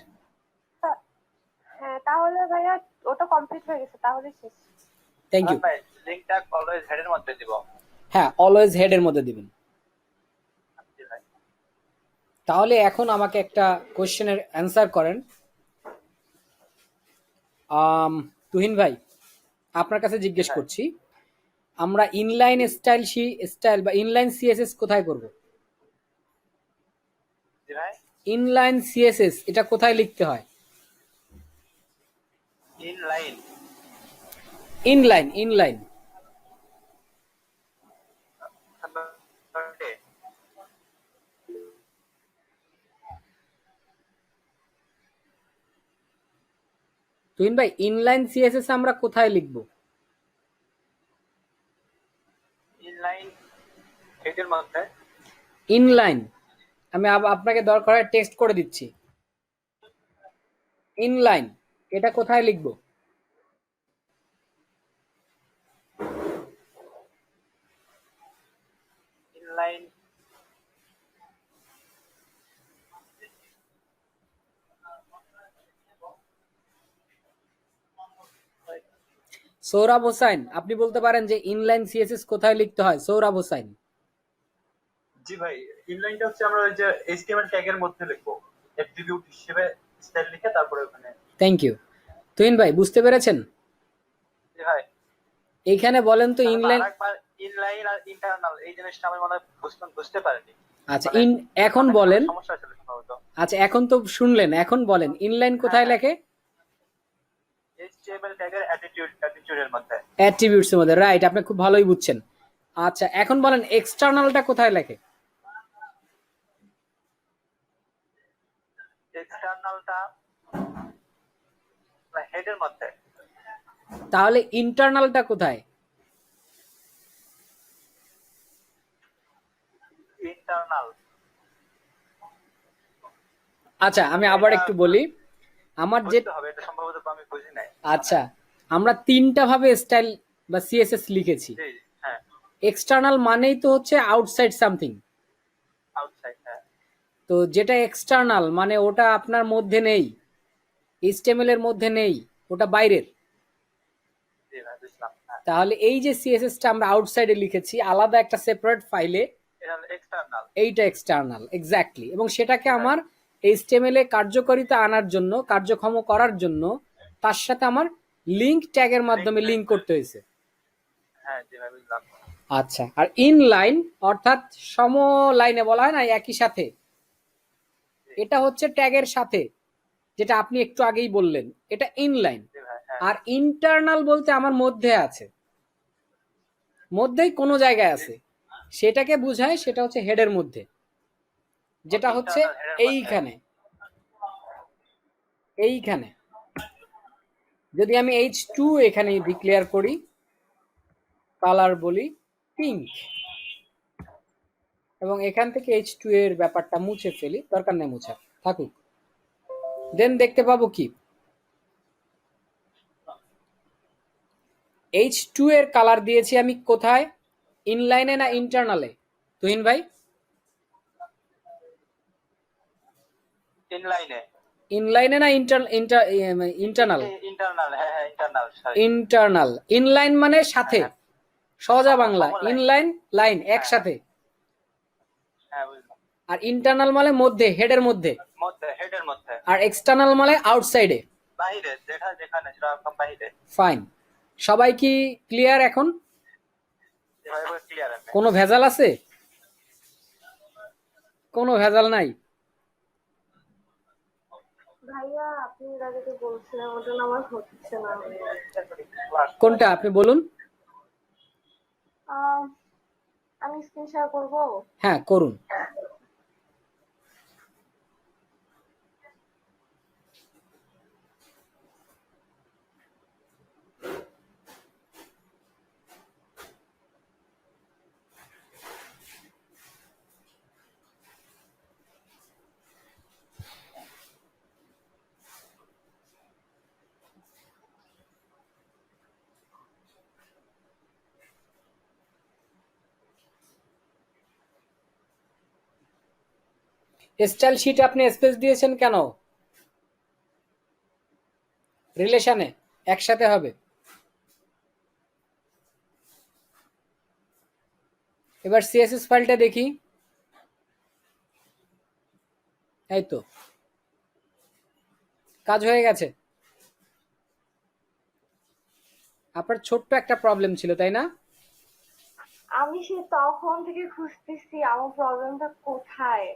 হ্যাঁ, তাহলে ভাইয়া ওটা কমপ্লিট হয়ে গেছে, তাহলে শেষ। Thank you. ভাই লিংকটা অলওয়েজ হেডের মধ্যে দিব। হ্যাঁ, অলওয়েজ হেডের মধ্যে দিবেন। জি ভাই। তাহলে এখন আমাকে একটা কোশ্চেনের অ্যান্সার করেন। তুহিন ভাই, আপনার কাছে জিজ্ঞেস করছি, আমরা ইনলাইন স্টাইল বা ইনলাইন সিএসএস কোথায় করব? জি ভাই। ইনলাইন সিএসএস এটা কোথায় লিখতে হয়? ইনলাইন। ইনলাইন। তুহিন ভাই, ইনলাইন সিএসএস আমরা কোথায় লিখব? ইনলাইন হেডের মধ্যে। ইনলাইন, আমি আপনাকে দরকার হয় টেক্সট করে দিচ্ছি। ইনলাইন এটা কোথায় লিখব? ইনলাইন সৌরভ হোসাইন, আপনি বলতে পারেন যে ইনলাইন সিএসএস কোথায় লিখতে হয়? সৌরভ হোসাইন। জি ভাই, ইনলাইনটা হচ্ছে আমরা ওই যে এইচটিএমএল ট্যাগের মধ্যে লিখবো, অ্যাট্রিবিউট হিসেবে স্টাইল লিখে তারপরে ওখানে। Thank you. তুহিন ভাই, বুঝতে পেরেছেন? জি ভাই। এইখানে বলেন তো ইনলাইন। আরেকবার ইনলাইন আর ইন্টারনাল এই জিনিসটা আমি মনে হয় বুঝতে পারিনি। আচ্ছা মানে এখন অনেক বলেন। সমস্যা ছিল সম্ভবত। আচ্ছা এখন তো শুনলেন, এখন বলেন ইনলাইন কোথায় লেখে? HTML ট্যাগের অ্যাটিটিউডের মধ্যে। অ্যাট্রিবিউটস এর মধ্যে, রাইট, আপনি খুব ভালোই বুঝছেন। আচ্ছা এখন বলেন এক্সটার্নালটা কোথায় লেখে? এক্সটার্নালটা হেডের মধ্যে। তাহলে ইন্টারনালটা কোথায়? ইন্টারনাল আচ্ছা আমি আবার একটু বলি, আমার যে বুঝতে হবে, এটা সম্ভবত আমি বুঝি নাই। আচ্ছা আমরা তিনটা ভাবে স্টাইল বা সিএসএস লিখেছি। জি হ্যাঁ, এক্সটার্নাল মানেই তো হচ্ছে আউটসাইড সামথিং। আউটসাইড হ্যাঁ। তো যেটা এক্সটার্নাল মানে ওটা আপনার মধ্যে নেই, এইচটিএমএল এর মধ্যে নেই, ওটা বাইরের। জি ভাই বুঝলাম। হ্যাঁ, তাহলে এই যে সিএসএসটা আমরা আউটসাইডে লিখেছি আলাদা একটা সেপারেট ফাইলে, এটা হলো এক্সটার্নাল। এইটা এক্সটার্নাল, এক্স্যাক্টলি। এবং সেটাকে আমার এইচটিএমএল এ কার্যকারিতা আনার জন্য, কার্যক্ষম করার জন্য তার সাথে আমার লিংক ট্যাগের মাধ্যমে লিংক করতে হয়েছে। হ্যাঁ জি ভাই বুঝলাম। আচ্ছা আর ইনলাইন অর্থাৎ সম লাইনে বলা হয় না একই সাথে, এটা হচ্ছে ট্যাগের সাথে, যেটা আপনি একটু আগেই বললেন, এটা ইনলাইন। জি ভাই হ্যাঁ। আর ইন্টারনাল বলতে আমার মধ্যে আছে, মধ্যেই কোনো জায়গায় আছে, সেটাকে বোঝায়, সেটা হচ্ছে হেডের মধ্যে, যেটা হচ্ছে এইখানে। এইখানে যদি আমি H2 এখানে ডিক্লেয়ার করি, কালার বলি পিঙ্ক, এবং এখান থেকে H2 এর ব্যাপারটা মুছে ফেলি, দরকার নেই মুছা, থাকুক। দেন দেখতে পাবো কি H2 এর কালার দিয়েছি আমি কোথায়, ইনলাইনে না ইন্টারনালে? তুহিন ভাই ইনলাইনে। ইনলাইনে না ইন্টারনাল? ইন্টারনাল হ্যাঁ হ্যাঁ ইন্টারনাল। ইন্টারনাল। ইনলাইন মানে সাথে, সহজা বাংলা, সমলাইন। ইনলাইন লাইন একসাথে। হ্যাঁ বুঝলাম। আর ইন্টারনাল মানে মধ্যে, হেডের মধ্যে। মধ্যে হেডের মধ্যে। আর এক্সটার্নাল মানে আউটসাইডে, বাইরে, যেখানে সেরকম বাইরে। ফাইন। সবাই কি ক্লিয়ার এখন? এভাবে ক্লিয়ার আছে। কোনো ভেজাল আছে? কোনো ভেজাল নাই। ভাইয়া আপনি এর আগে তো বলছিলেন ওটা না আমার হচ্ছে না। কোনটা আপনি বলুন। আমি স্ক্রিন শেয়ার করবো? হ্যাঁ করুন। স্টাইল শিট আপনি স্পেস দিয়েছেন কেন? রিলেশনে একসাথে হবে। এবার সিএসএস ফাইলটা দেখি, এই তো কাজ হয়ে গেছে। আপনার ছোট্ট একটা প্রবলেম ছিল তাই না? আমি সে তখন থেকে খুঁজতেছি আমার প্রবলেমটা কোথায়।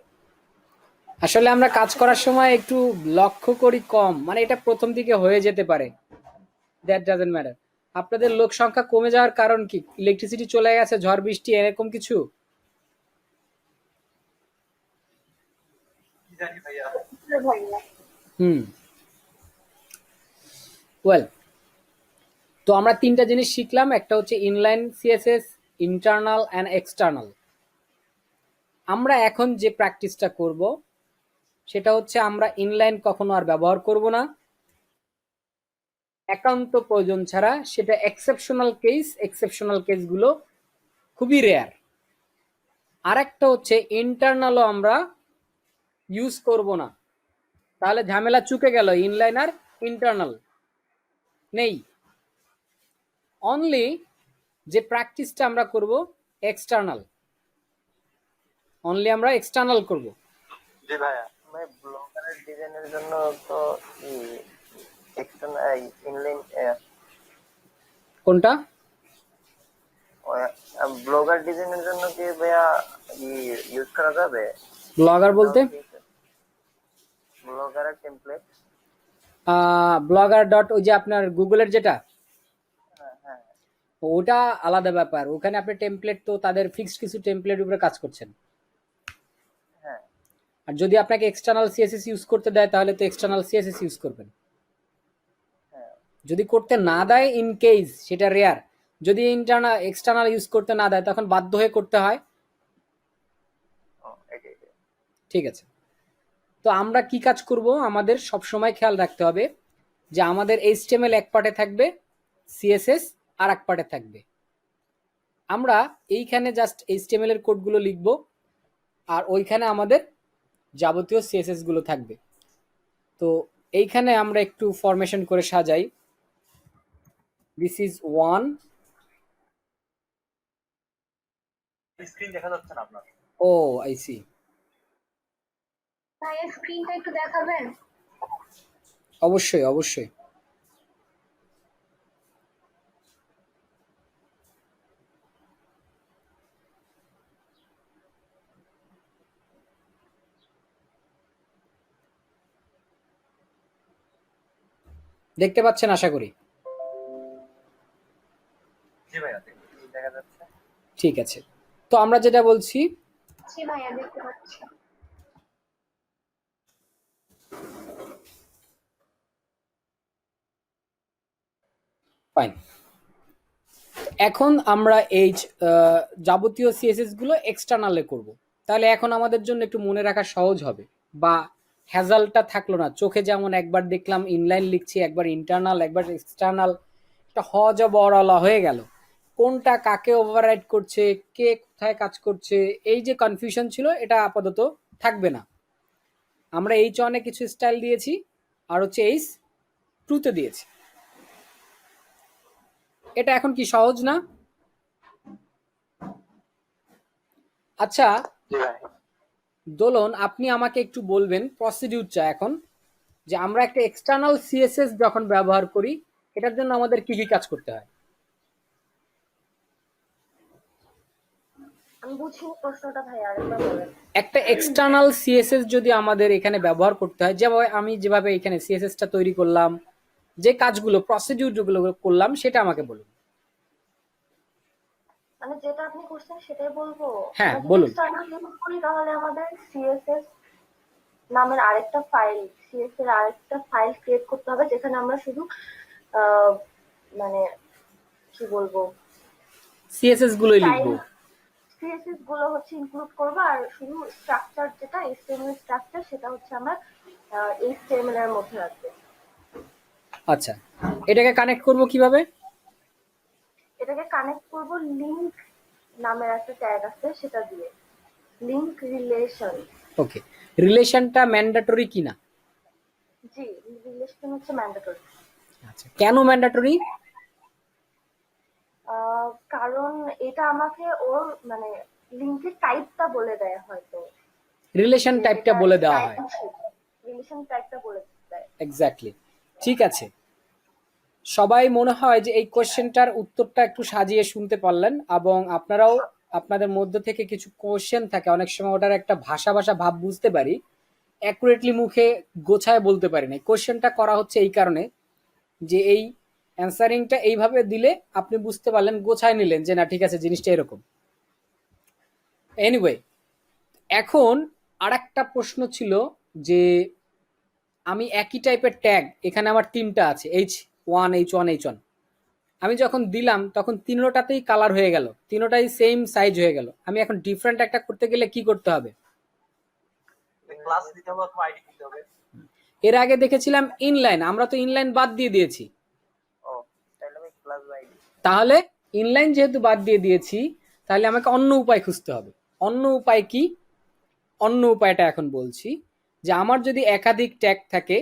আসলে আমরা কাজ করার সময় একটু লক্ষ্য করি কম, মানে এটা প্রথম দিকে হয়ে যেতে পারে, দ্যাট ডাজন্ট ম্যাটার। আপনাদের লোক সংখ্যা কমে যাওয়ার কারণ কি? ইলেকট্রিসিটি চলে গেছে, ঝড় বৃষ্টি, এরকম কিছু? জানি ভাইয়া। ওয়েল, তো আমরা তিনটা জিনিস শিখলাম, একটা হচ্ছে inline CSS, internal and external. আমরা এখন যে প্র্যাকটিসটা করব সেটা হচ্ছে আমরা ইনলাইন কখনো আর ব্যবহার করব না, একান্ত প্রয়োজন ছাড়া। সেটা এক্সেপশনাল কেস, এক্সেপশনাল কেসগুলো খুবই রেয়ার। আর একটা হচ্ছে ইন্টারনালও আমরা ইউজ করব না, তাহলে ঝামেলা চুকে গেল। ইনলাইন আর ইন্টারনাল নেই, অনলি যে প্র্যাকটিসটা আমরা করব এক্সটার্নাল, অনলি আমরা এক্সটার্নাল করব। জি ভাইয়া। ভাই ব্লগারের ডিজাইনের জন্য তো এক্সটার্নাল ইনলাইন কোনটা? ব্লগার ডিজাইনের জন্য কি ভাইয়া ইউজ করা যাবে? ব্লগার বলতে ব্লগারের টেমপ্লেট। ব্লগার ডট ওই যে আপনার গুগলের যেটা, হ্যাঁ হ্যাঁ ওটা আলাদা ব্যাপার। ওখানে আপনি টেমপ্লেট তো তাদের ফিক্সড কিছু টেমপ্লেট উপরে কাজ করছেন। হ্যাঁ আর যদি আপনাকে এক্সটার্নাল সিএসএস ইউজ করতে দেয় তাহলে তো এক্সটার্নাল সিএসএস ইউজ করবেন। হ্যাঁ যদি করতে না দেয় ইন কেস, সেটা রেয়ার, যদি এক্সটার্নাল ইউজ করতে না দেয় তখন বাধ্য হয়ে করতে হয়। এটাই। ঠিক আছে, তো আমরা কি কাজ করব, আমাদের সব সময় খেয়াল রাখতে হবে যে আমাদের এইচটিএমএল এক পার্টে থাকবে, সিএসএস আর এক পার্টে থাকবে। আমরা এইখানে জাস্ট এইচটিএমএল এর কোডগুলো লিখব আর ওইখানে আমাদের যাবতীয় সিএসএস গুলো থাকবে। তো এইখানে আমরা একটু ফরমেশন করে সাজাই। This is 1। স্ক্রিন দেখা যাচ্ছে না আপনার। ও আই সি। ভাইয়া স্ক্রিনটা একটু দেখাবেন? অবশ্যই অবশ্যই। দেখতে পাচ্ছেন আশা করি। জি ভাইয়া দেখা যাচ্ছে। ঠিক আছে, তো আমরা যেটা বলছি, জি ভাইয়া দেখতে পাচ্ছি। ফাইন। এখন আমরা এই যাবতীয় সিএসএস গুলো এক্সটার্নালে করব। তাহলে এখন আমাদের জন্য একটু মনে রাখা সহজ হবে, বা হ্যাজালটা থাকলো না। চোখে যেমন একবার দেখলাম ইনলাইন লিখছি, একবার ইন্টারনাল, একবার এক্সটার্নাল, একটা বড়লা হয়ে গেল। কোনটা কাকে ওভাররাইড করছে, কে কোথায় কাজ করছে, এই যে কনফিউশন ছিল, এটা আপাতত থাকবে না। আমরা H1 এ কিছু স্টাইল দিয়েছি আর হচ্ছে H2 তে দিয়েছি। এটা এখন কি সহজ না? আচ্ছা দোলন, আপনি আমাকে একটু বলবেন প্রসিডিউরটা এখন, যে আমরা একটা এক্সটার্নাল সিএসএস যখন ব্যবহার করি এটার জন্য আমাদের কি কি কাজ করতে হয়? আমি বুঝিনি প্রশ্নটা ভাই, আরেকবার বলেন। একটা এক্সটার্নাল সিএসএস যদি আমাদের এখানে ব্যবহার করতে হয়, যেভাবে আমি যেভাবে এখানে সিএসএসটা তৈরি করলাম, যে কাজগুলো প্রসিডিউর যেগুলো করলাম, সেটা আমাকে বলুন। মানে যেটা আপনি করছেন সেটাই বলবো? হ্যাঁ, আমরা যদি বলুন। external use করি তাহলে আমাদের সিএসএস নামের আরেকটা ফাইল, সিএস এর আরেকটা ফাইল ক্রিয়েট করতে হবে, যেখানে আমরা শুধু মানে কি বলবো, সিএসএস গুলোই লিখবো। সিএসএস গুলো হচ্ছে ইনক্লুড করবো, আর শুধু স্ট্রাকচার যেটা এইচটিএমএল স্ট্রাকচার সেটা হচ্ছে আমরা এইচটিএমএল এর মধ্যে রাখবো। আচ্ছা, এটাকে কানেক্ট করব কিভাবে? এটাকে কানেক্ট করব লিংক নামের একটা ট্যাগ আছে সেটা দিয়ে, লিংক রিলেশন। ওকে, রিলেশনটা ম্যান্ডেটরি কিনা? জি, রিলেশন হচ্ছে ম্যান্ডেটরি। আচ্ছা, কেন ম্যান্ডেটরি? কারণ এটা আমাকে ওর মানে লিংকের টাইপটা বলে দেয়, হয়তো রিলেশন টাইপটা বলে দেওয়া হয়। রিলেশন টাইপটা বলে দেয়। এক্স্যাক্টলি, ঠিক আছে। সবাই মনে হয় যে এই কোশ্চেনটার উত্তরটা একটু সাজিয়ে শুনতে পারলেন, এবং আপনারাও আপনাদের মধ্যে থেকে কিছু কোশ্চেন থাকে, অনেক সময় ওটার একটা ভাষা ভাব বুঝতে পারি, অ্যাকুরেটলি মুখে গোছায় বলতে পারি না। কোশ্চেনটা করা হচ্ছে এই কারণে যে এই অ্যান্সারিংটা এইভাবে দিলে আপনি বুঝতে পারলেন, গোছায় নিলেন যে না ঠিক আছে জিনিসটা এরকম। এনিওয়ে, এখন আরেকটা প্রশ্ন ছিল যে আমি একই টাইপের ট্যাগ, এখানে আমার তিনটা আছে, H1 H1 H1, আমি যখন দিলাম তখন তিনোটাতেই কালার হয়ে গেল, তিনোটাই সেম সাইজ হয়ে গেল। আমি এখন ডিফারেন্ট একটা করতে গেলে কি করতে হবে? ক্লাস দিতে হবে অথবা আইডি দিতে হবে। এর আগে দেখেছিলাম ইনলাইন, আমরা তো ইনলাইন বাদ দিয়ে দিয়েছি। ও তাহলে আমি ক্লাস আইডি। তাহলে ইনলাইন যেহেতু বাদ দিয়ে দিয়েছি, তাহলে আমাকে অন্য উপায় খুঁজতে হবে। অন্য উপায় কি? অন্য উপায়টা এখন বলছি, যে আমার যদি একাধিক ট্যাগ থাকে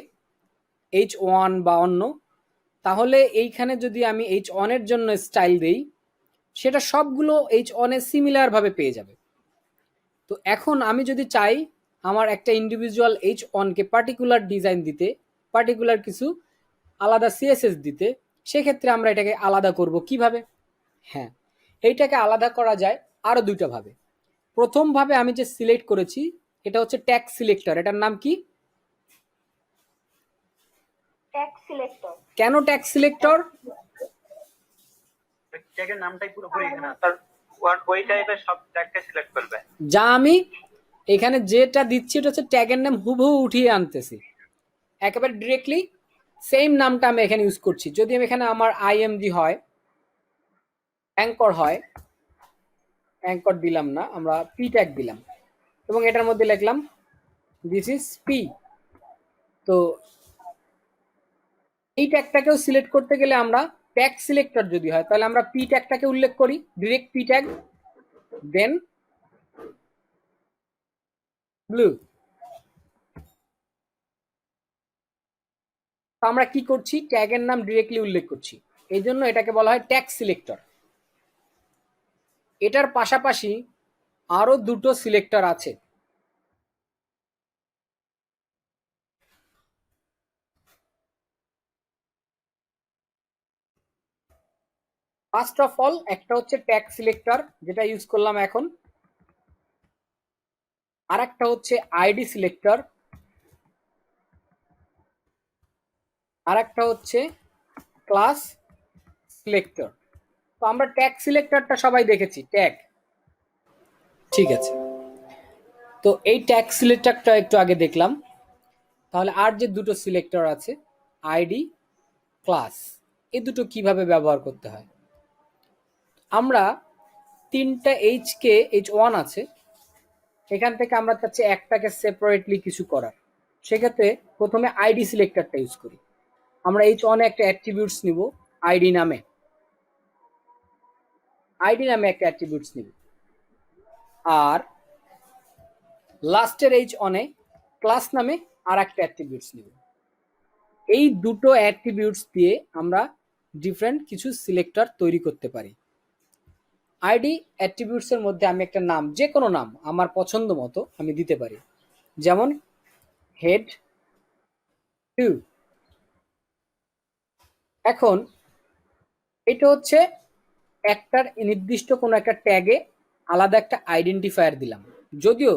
H1 বা অন্য, তাহলে এইখানে যদি আমি H1 এর জন্য স্টাইল দেই, সেটা সবগুলো H1 এ সিমিলার ভাবে পেয়ে যাবে। তো এখন আমি যদি চাই আমার একটা ইন্ডিভিজুয়াল H1 কে পার্টিকুলার ডিজাইন দিতে, পার্টিকুলার কিছু আলাদা সিএসএস দিতে, সেক্ষেত্রে আমরা এটাকে আলাদা করব কিভাবে? হ্যাঁ, এইটাকে আলাদা করা যায় আরো দুইটা ভাবে। প্রথম ভাবে আমি যে সিলেক্ট করেছি এটা হচ্ছে ট্যাগ সিলেক্টর। এটার নাম কি? Tag selector. কেন ট্যাগ সিলেক্টর? ট্যাগের নামটাই পুরোপুরি এখানে আছে। তার ওই টাইপের সব ট্যাগকে সিলেক্ট করবে। যা আমি এখানে যেটা দিচ্ছি এটা হচ্ছে ট্যাগের নাম হুবহু উঠিয়ে আনতেছি, একেবারে ডিরেক্টলি সেম নামটা আমি এখানে ইউজ করছি। যদি আমি এখানে আমার আইএমজি হয়, অ্যাঙ্কর হয়, অ্যাঙ্কর দিলাম না, আমরা পি ট্যাগ দিলাম এবং এটার মধ্যে লিখলাম দিস ইজ পি। তো এই ট্যাগটাকেও সিলেক্ট করতে গেলে আমরা ট্যাগ সিলেক্টর যদি হয় তাহলে আমরা পি ট্যাগটাকে উল্লেখ করি, direct P tag, then blue. আমরা কি করছি? ট্যাগের নাম ডিরেক্টলি উল্লেখ করছি, এই জন্য এটাকে বলা হয় ট্যাগ সিলেক্টর। এটার পাশাপাশি আরো দুটো সিলেক্টর আছে। ফার্স্ট অফ অল একটা হচ্ছে ট্যাগ সিলেক্টর যেটা ইউজ করলাম এখন, আর একটা হচ্ছে আইডি সিলেক্টর, আর একটা হচ্ছে ক্লাস সিলেক্টর। তো আমরা ট্যাগ সিলেক্টরটা সবাই দেখেছি, ট্যাগ, ঠিক আছে। তো এই ট্যাগ সিলেক্টরটা একটু আগে দেখলাম। তাহলে আর যে দুটো সিলেক্টর আছে আইডি, ক্লাস, এই দুটো কিভাবে ব্যবহার করতে হয়? আমরা তিনটা H1 আছে, এখান থেকে আমরা চাচ্ছি একটাকে সেপারেটলি কিছু করার। সেক্ষেত্রে প্রথমে আইডি সিলেক্টরটা ইউজ করি। আমরা H1 এ একটা অ্যাট্রিবিউটস নিব আইডি নামে, আইডি নামে একটা অ্যাট্রিবিউটস নিব, আর লাস্টের H1 এ ক্লাস নামে আর একটা অ্যাট্রিবিউটস নিব। এই দুটো অ্যাট্রিবিউটস দিয়ে আমরা ডিফারেন্ট কিছু সিলেক্টর তৈরি করতে পারি। আইডি অ্যাট্রিবিউটস এর মধ্যে আমি একটা নাম, যে কোনো নাম আমার পছন্দ মতো আমি দিতে পারি, যেমন হেড 2। এখন এটা হচ্ছে একটার নির্দিষ্ট কোনো একটা ট্যাগে আলাদা একটা আইডেন্টিফায়ার দিলাম। যদিও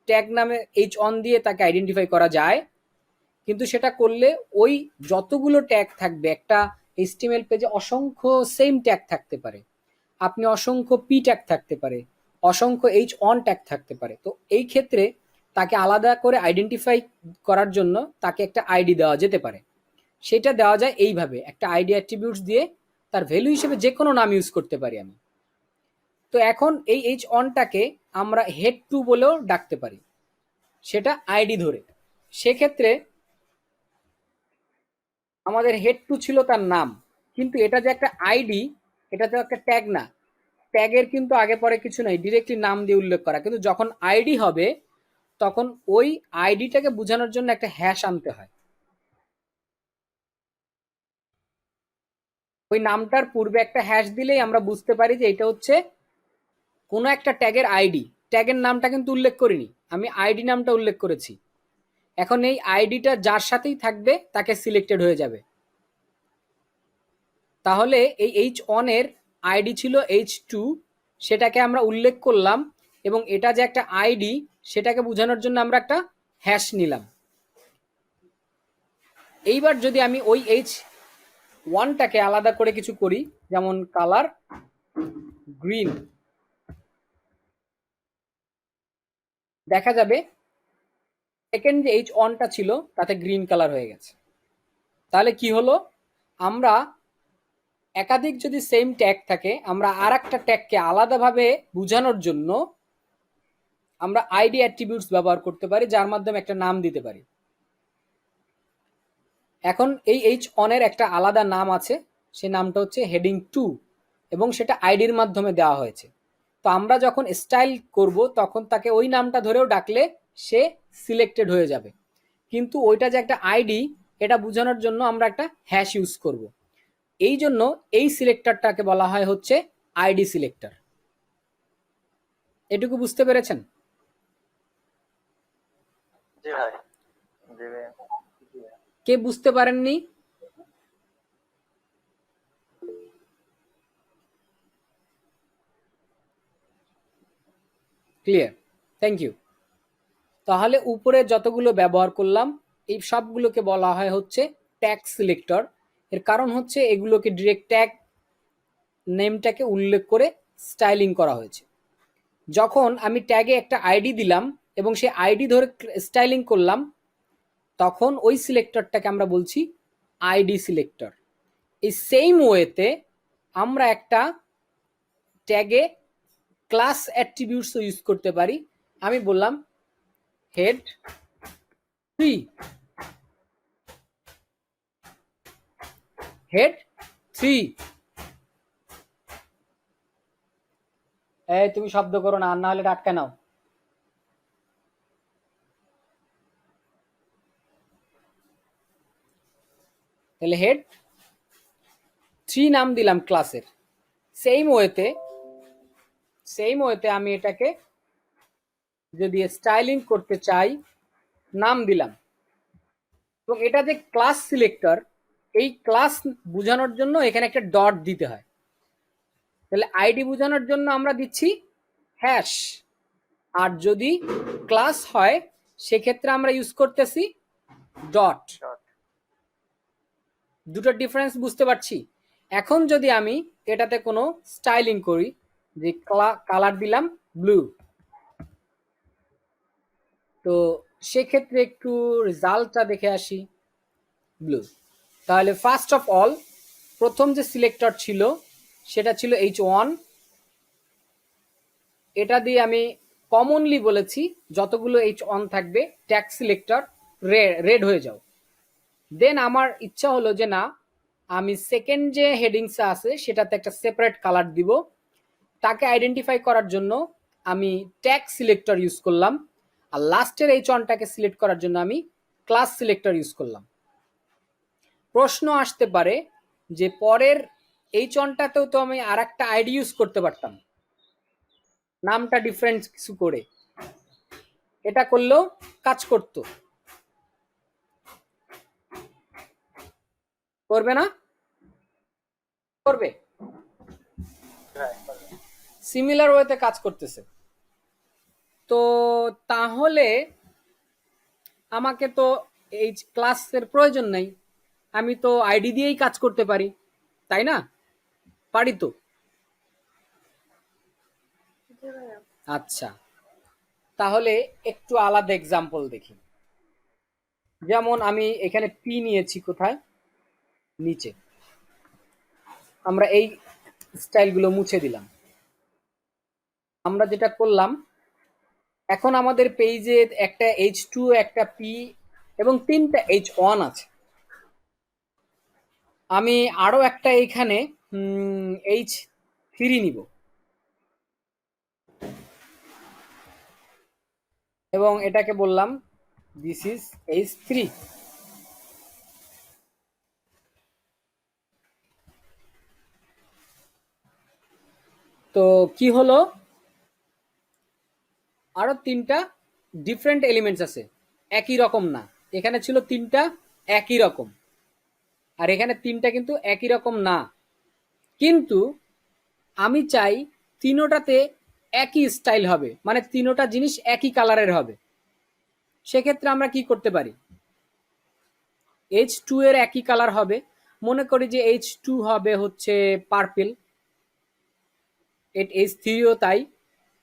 ট্যাগ নামে H1 দিয়ে তাকে আইডেন্টিফাই করা যায়, কিন্তু সেটা করলে ওই যতগুলো ট্যাগ থাকবে, একটা HTML পেজে অসংখ্য সেম ট্যাগ থাকতে পারে, আপনি অসংখ্য পি ট্যাগ থাকতে পারে, অসংখ্য H1 ট্যাগ থাকতে পারে। তো এই ক্ষেত্রে তাকে আলাদা করে আইডেন্টিফাই করার জন্য তাকে একটা আইডি দেওয়া যেতে পারে। সেটা দেওয়া যায় এইভাবে, একটা আইডি অ্যাট্রিবিউটস দিয়ে তার ভ্যালু হিসেবে যে কোনো নাম ইউজ করতে পারি আমি। তো এখন এই H1টাকে আমরা হেড 2 বলেও ডাকতে পারি, সেটা আইডি ধরে। সেক্ষেত্রে আমাদের হেড 2 ছিল তার নাম, কিন্তু এটা যে একটা আইডি, এটা তো একটা ট্যাগ না, ট্যাগের কিন্তু আগে পরে কিছু নাই, ডিরেক্টলি নাম দিয়ে উল্লেখ করা। কিন্তু যখন আইডি হবে তখন ওই আইডিটাকে বোঝানোর জন্য একটা হ্যাশ আনতে হয়। ওই নামটার পূর্বে একটা হ্যাশ দিলেই আমরা বুঝতে পারি যে এটা হচ্ছে কোনো একটা ট্যাগের আইডি। ট্যাগের নামটা কিন্তু উল্লেখ করিনি, আমি আইডি নামটা উল্লেখ করেছি। এখন এই আইডিটা যার সাথেই থাকবে তাকে সিলেক্টেড হয়ে যাবে। তাহলে এই H1 এর আইডি ছিল H2, সেটাকে আমরা উল্লেখ করলাম, এবং এটা যে একটা আইডি সেটাকে বোঝানোর জন্য আমরা একটা হ্যাশ নিলাম। এইবার যদি আমি ওই H1টাকে আলাদা করে কিছু করি, যেমন কালার গ্রিন, দেখা যাবে সেকেন্ড যে H1টা ছিল তাতে গ্রিন কালার হয়ে গেছে। তাহলে কি হলো? আমরা একাধিক যদি সেম ট্যাগ থাকে, আমরা আর একটা ট্যাগকে আলাদাভাবে বোঝানোর জন্য আমরা আইডি অ্যাট্রিবিউটস ব্যবহার করতে পারি, যার মাধ্যমে একটা নাম দিতে পারি। এখন এই H1 এর একটা আলাদা নাম আছে, সেই নামটা হচ্ছে হেডিং 2, এবং সেটা আইডির মাধ্যমে দেওয়া হয়েছে। তো আমরা যখন স্টাইল করব তখন তাকে ওই নামটা ধরেও ডাকলে সে সিলেক্টেড হয়ে যাবে। কিন্তু ওইটা যে একটা আইডি, এটা বোঝানোর জন্য আমরা একটা হ্যাশ ইউজ করব। এই জন্য এই সিলেক্টরটাকে বলা হয় হচ্ছে আইডি সিলেক্টর। এটুকু বুঝতে পেরেছেন? জি ভাই। কে বুঝতে পারেননি? Clear, thank you. তাহলে উপরে যতগুলো ব্যবহার করলাম এই সবগুলোকে বলা হয় হচ্ছে ট্যাগ সিলেক্টর। এর কারণ হচ্ছে এগুলোকে ডিরেক্ট ট্যাগ নেমটাকে উল্লেখ করে স্টাইলিং করা হয়েছে। যখন আমি ট্যাগে একটা আইডি দিলাম এবং সেই আইডি ধরে স্টাইলিং করলাম, তখন ওই সিলেক্টরটাকে আমরা বলছি আইডি সিলেক্টর। এই সেম ওয়েতে আমরা একটা ট্যাগে ক্লাস অ্যাট্রিবিউটসও ইউজ করতে পারি। আমি বললাম হেড 3, হেড 3। এই তুমি শব্দ করো না, আর না হলে এটা আটকে নাও। তাহলে হেড 3 নাম দিলাম ক্লাসের। সেম ওয়েতে আমি এটাকে যদি স্টাইলিং করতে চাই নাম দিলাম, এবং এটা যে ক্লাস সিলেক্টর, এই ক্লাস বোঝানোর জন্য এখানে একটা ডট দিতে হয়। তাহলে আইডি বোঝানোর জন্য আমরা দিচ্ছি হ্যাশ, আর যদি ক্লাস হয় সেক্ষেত্রে আমরা ইউজ করতেছি ডট। দুটো ডিফারেন্স বুঝতে পারছি। এখন যদি আমি এটাতে কোনো স্টাইলিং করি, যে কালার দিলাম ব্লু, তো সেক্ষেত্রে একটু রেজাল্টটা দেখে আসি। ব্লু। তাহলে ফার্স্ট অফ অল প্রথম যে সিলেক্টর ছিল সেটা ছিল H1। এটা দিয়ে আমি কমনলি বলেছি যতগুলো H1 থাকবে ট্যাগ সিলেক্টর রেড হয়ে যাও। দেন আমার ইচ্ছা হলো যে না, আমি সেকেন্ড যে হেডিংস আছে সেটাতে একটা সেপারেট কালার দিব। তাকে আইডেন্টিফাই করার জন্য আমি ট্যাগ সিলেক্টর ইউজ করলাম, আর লাস্টের H1টাকে সিলেক্ট করার জন্য আমি ক্লাস সিলেক্টর ইউজ করলাম। প্রশ্ন আসতে পারে যে পরের H1টাতেও তো আমি আর একটা আইডি ইউজ করতে পারতাম, নামটা ডিফারেন্ট কিছু করে, এটা করলেও কাজ করতো। করবে না? করবে। সিমিলার ওয়েতে কাজ করতেছে। তো তাহলে আমাকে তো এই ক্লাসের প্রয়োজন নেই, আমি তো আইডি দিয়েই কাজ করতে পারি, তাই না? পারি তো? আচ্ছা, তাহলে একটু আলাদা এক্সাম্পল দেখি। যেমন আমি এখানে পি নিয়েছি, কোথায়? নিচে। আমরা এই স্টাইলগুলো মুছে দিলাম। আমরা যেটা করলাম, এখন আমাদের পেজে একটা H2, একটা P এবং 3টা H1 আছে। আমি আরো একটা এখানে H3 নিব এবং এটাকে বললাম দিস ইজ H3। তো কি হলো, আরো 3টা ডিফারেন্ট এলিমেন্টস আছে, একই রকম না। এখানে ছিল 3টা একই রকম, আর এখানে 3টা কিন্তু একই রকম না। কিন্তু আমি চাই তিনোটাতে একই স্টাইল হবে, মানে তিনোটা জিনিস একই কালারের হবে। সেক্ষেত্রে আমরা কি করতে পারি? H2 এর একই কালার হবে, মনে করি যে H2 হবে হচ্ছে পার্পল, H3ও তাই,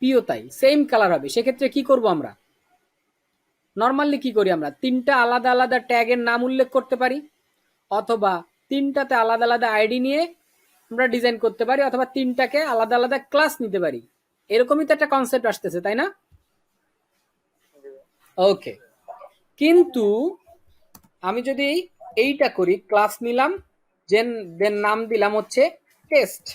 পিও তাই, সেম কালার হবে। সেক্ষেত্রে কি করব আমরা? নর্মালি কি করি আমরা? 3টা আলাদা আলাদা ট্যাগের নাম উল্লেখ করতে পারি, অথবা 3টাতে আলাদা আলাদা আইডি নিয়ে আমরা ডিজাইন করতে পারি, অথবা 3টাকে আলাদা আলাদা ক্লাস নিতে পারি। এরকমই তো একটা কনসেপ্ট আসতেছে, তাই না? ওকে, কিন্তু আমি যদি এইটা করি, ক্লাস নিলাম, দেন নাম দিলাম হচ্ছে টেস্ট।